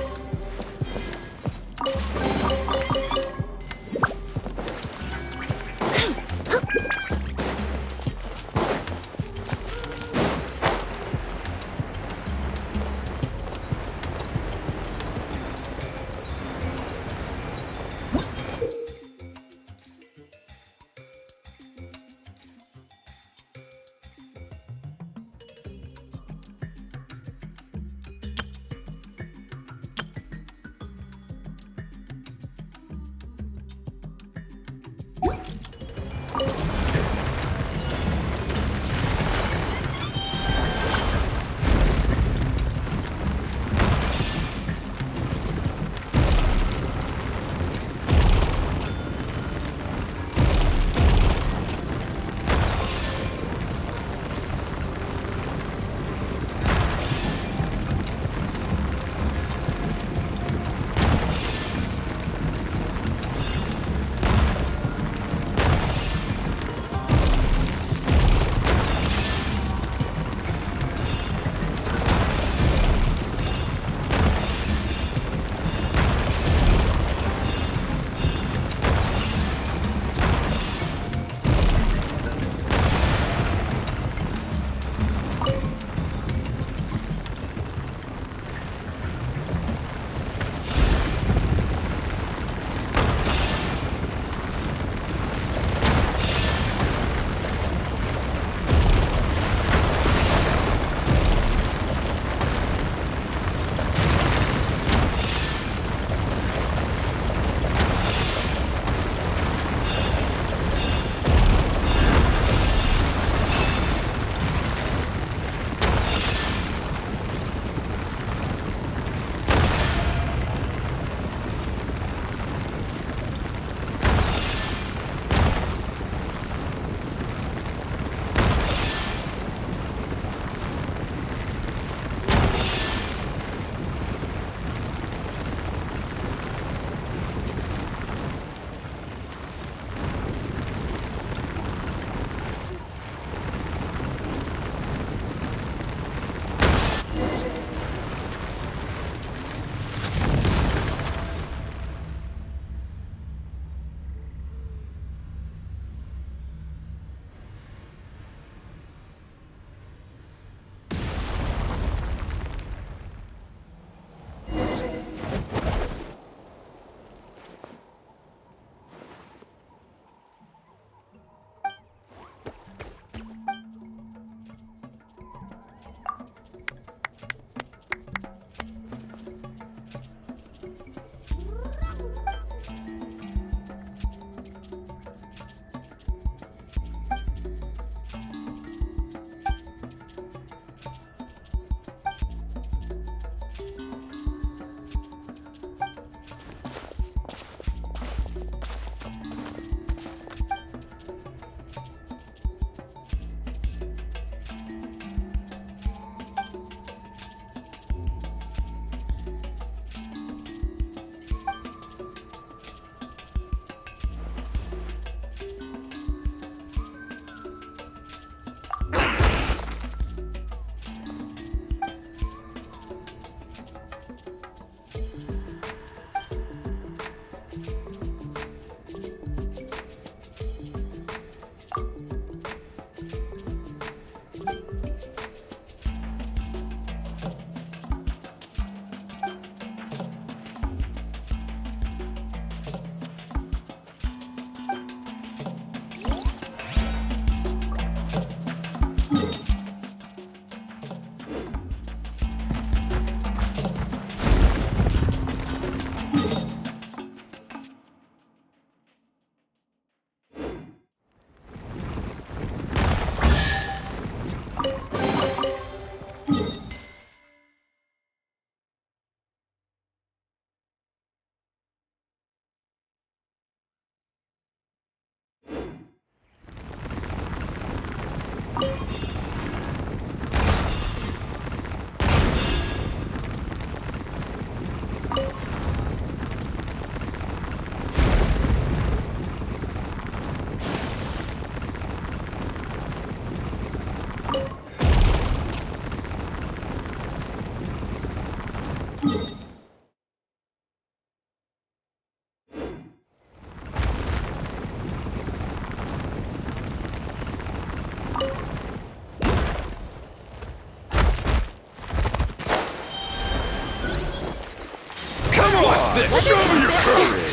Come on! This. Show me your courage!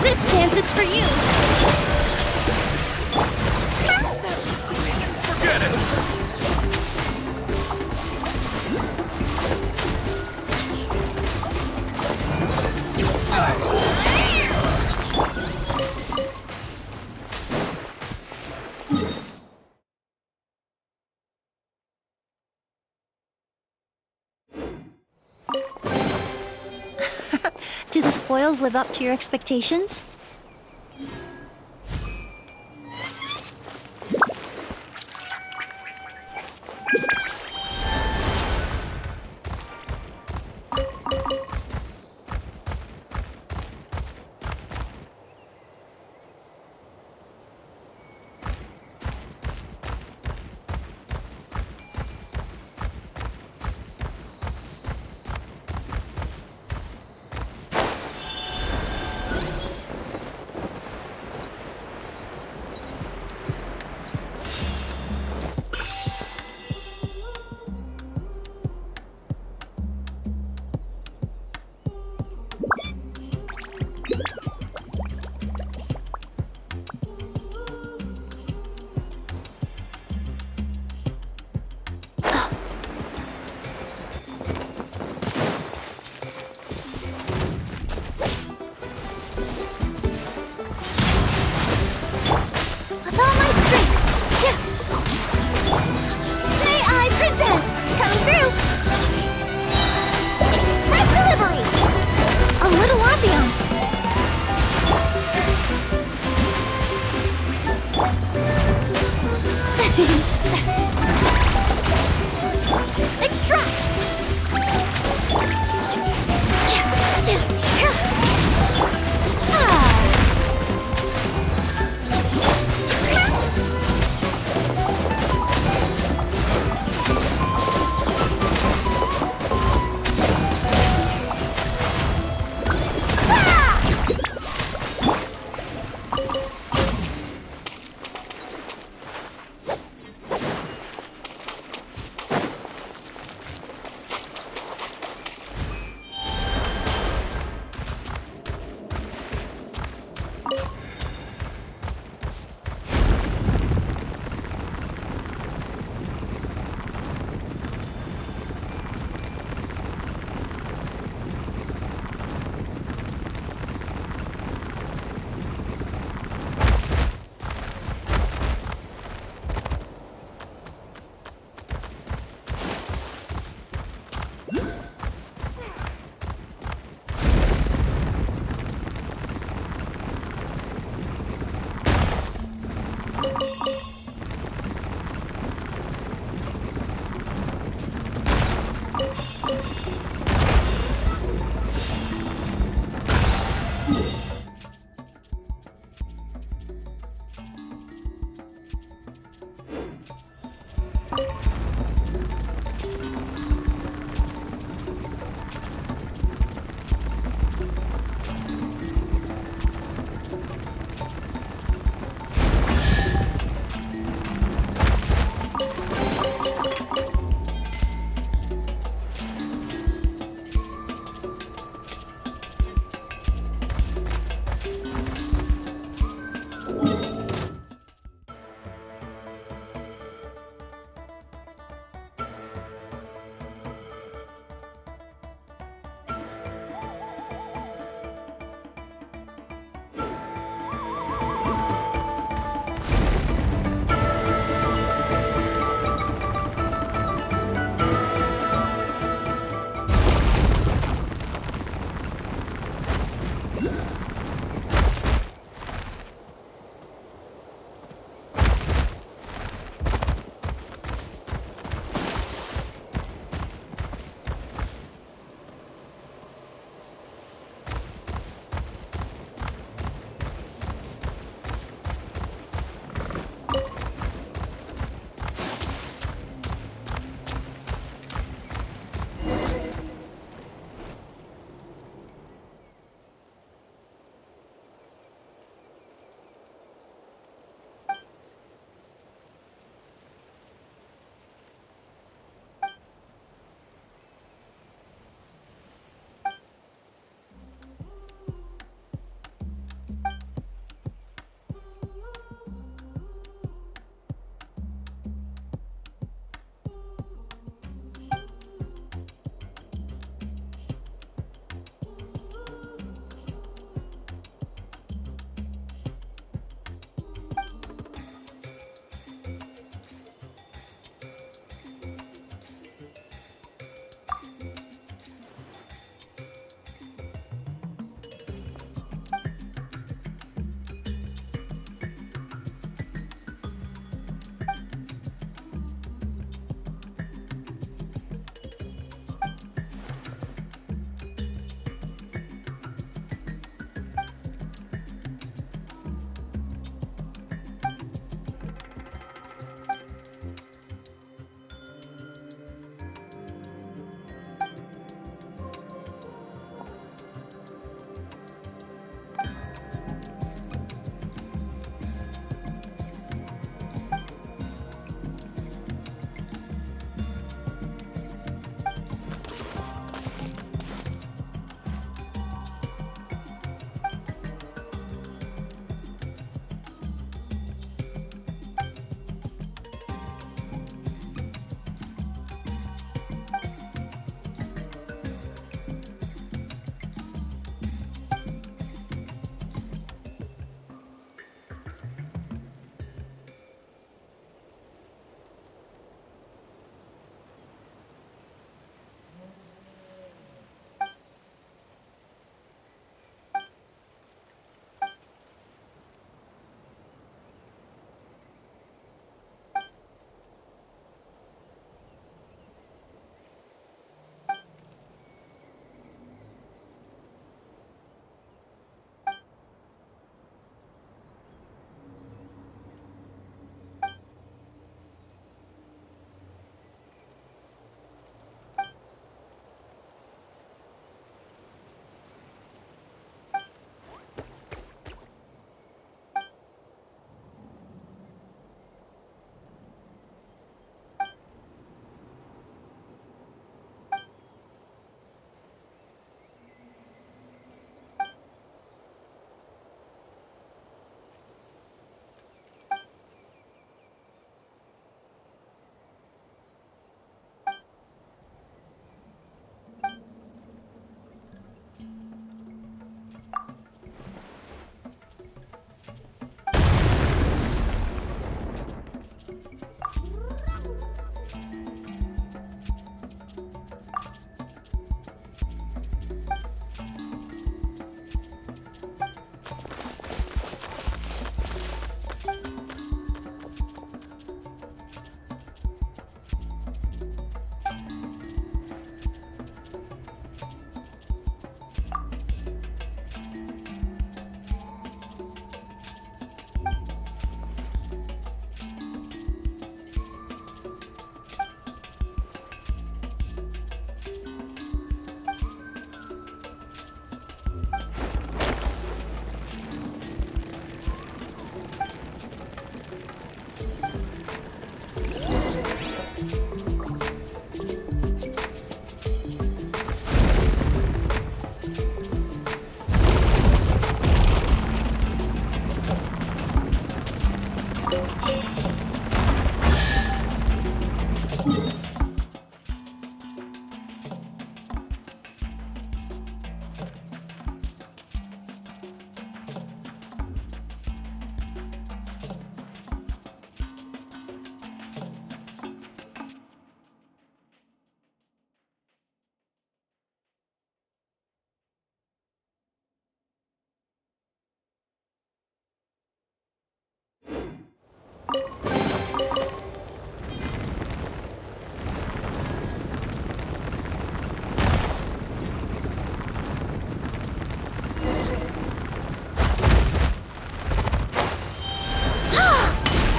This dance is for you. Forget it! Do the spoils live up to your expectations?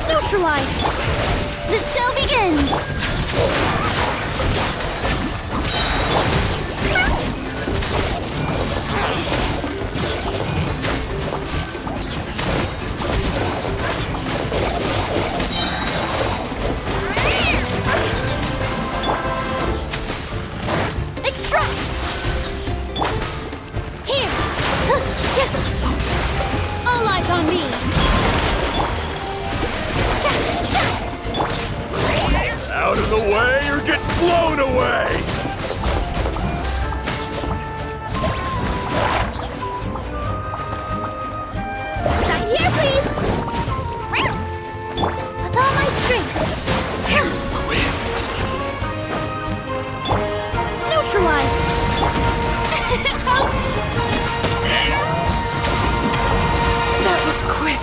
Neutralize! The show begins! Extract! Here! All eyes on me! Out of the way or get blown away! Right here, please! With all my strength! Neutralize! That was quick.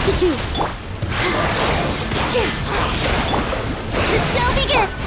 substitute. The show begins.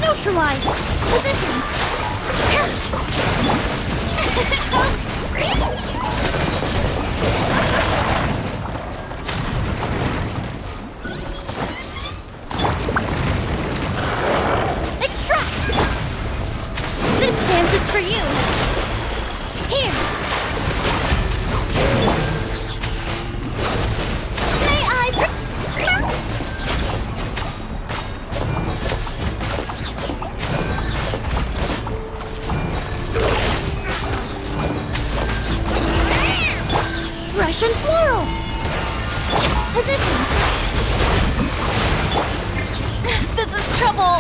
Neutralize! Positions! Extract! This dance is for you! Here! May I... Russian floral! Positions! This is trouble!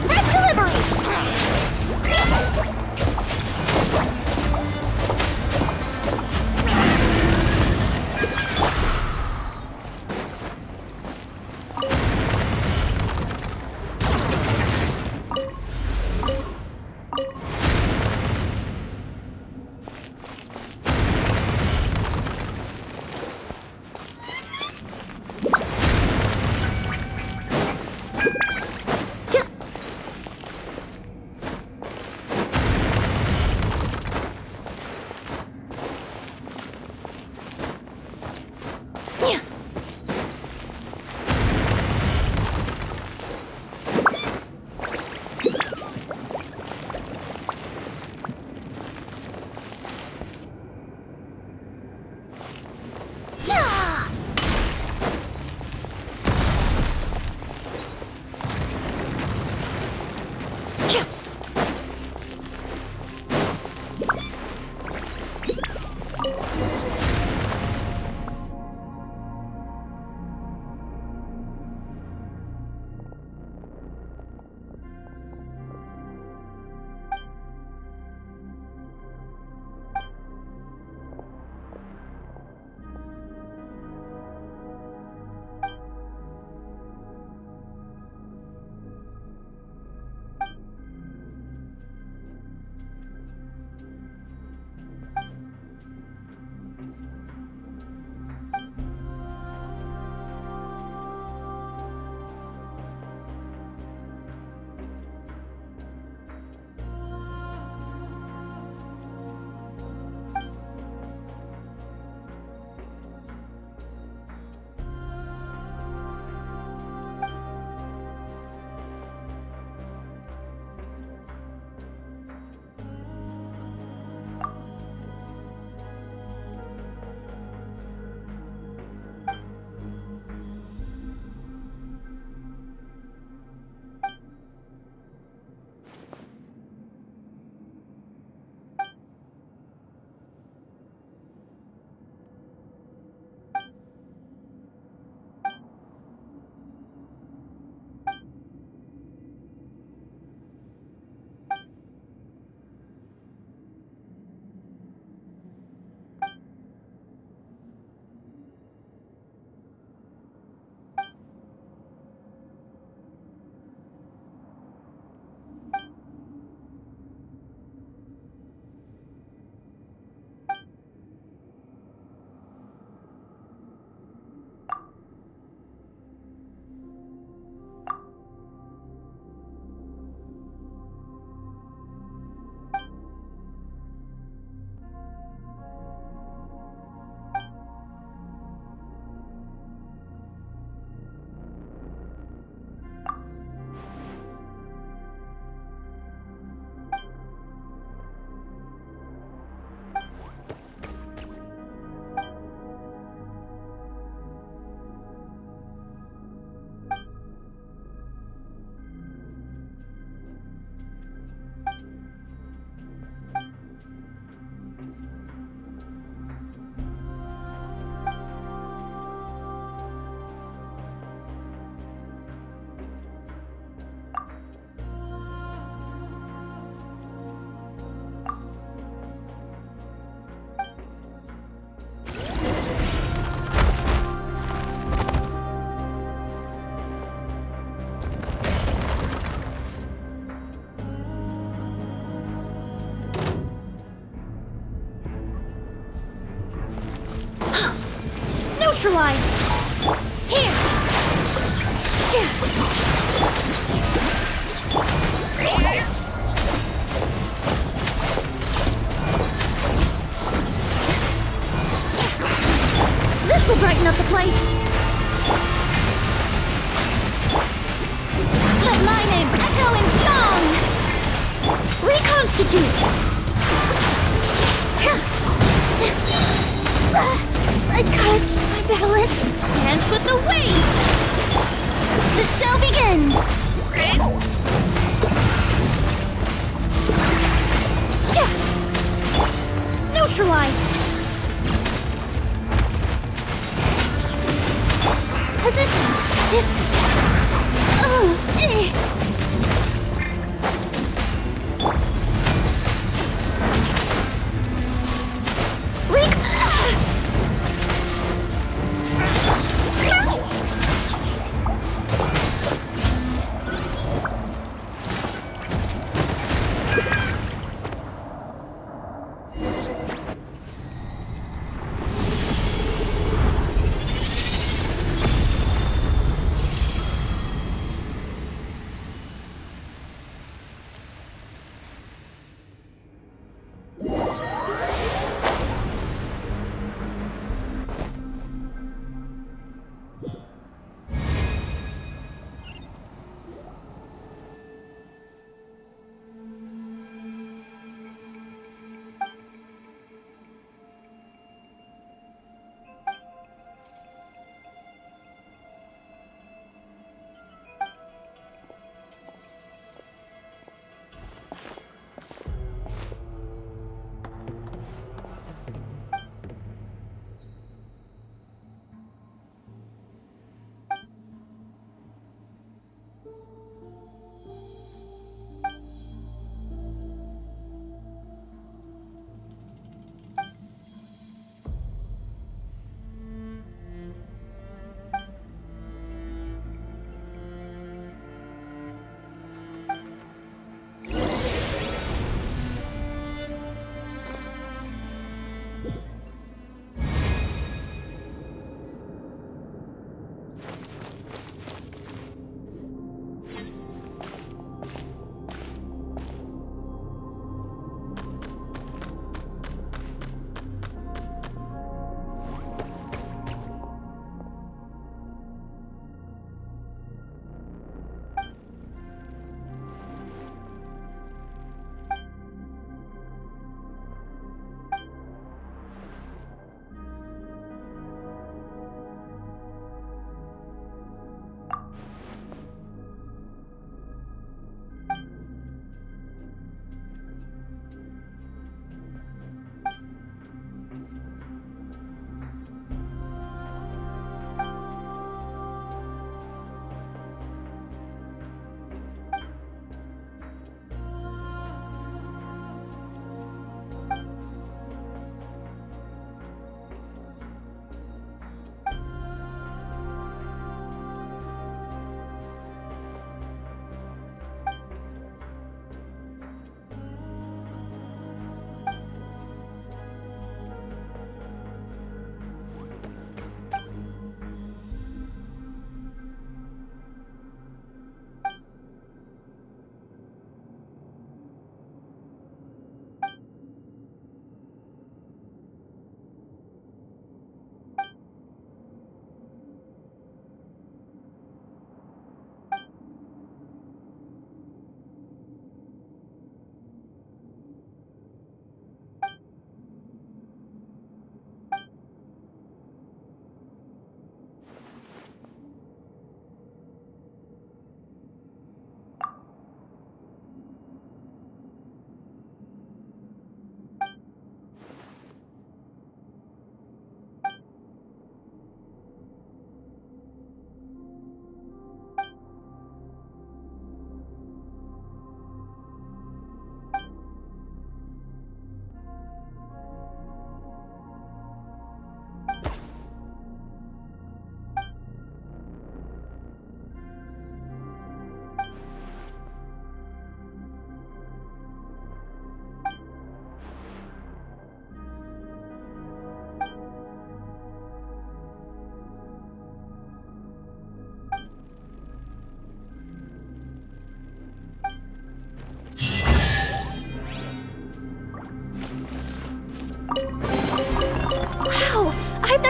Red delivery! Neutralize! Here! This'll brighten up the place! Let my name echo in song! Reconstitute! I gotta keep my balance. Dance with the waves! The show begins! Neutralize! Positions!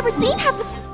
never seen have the...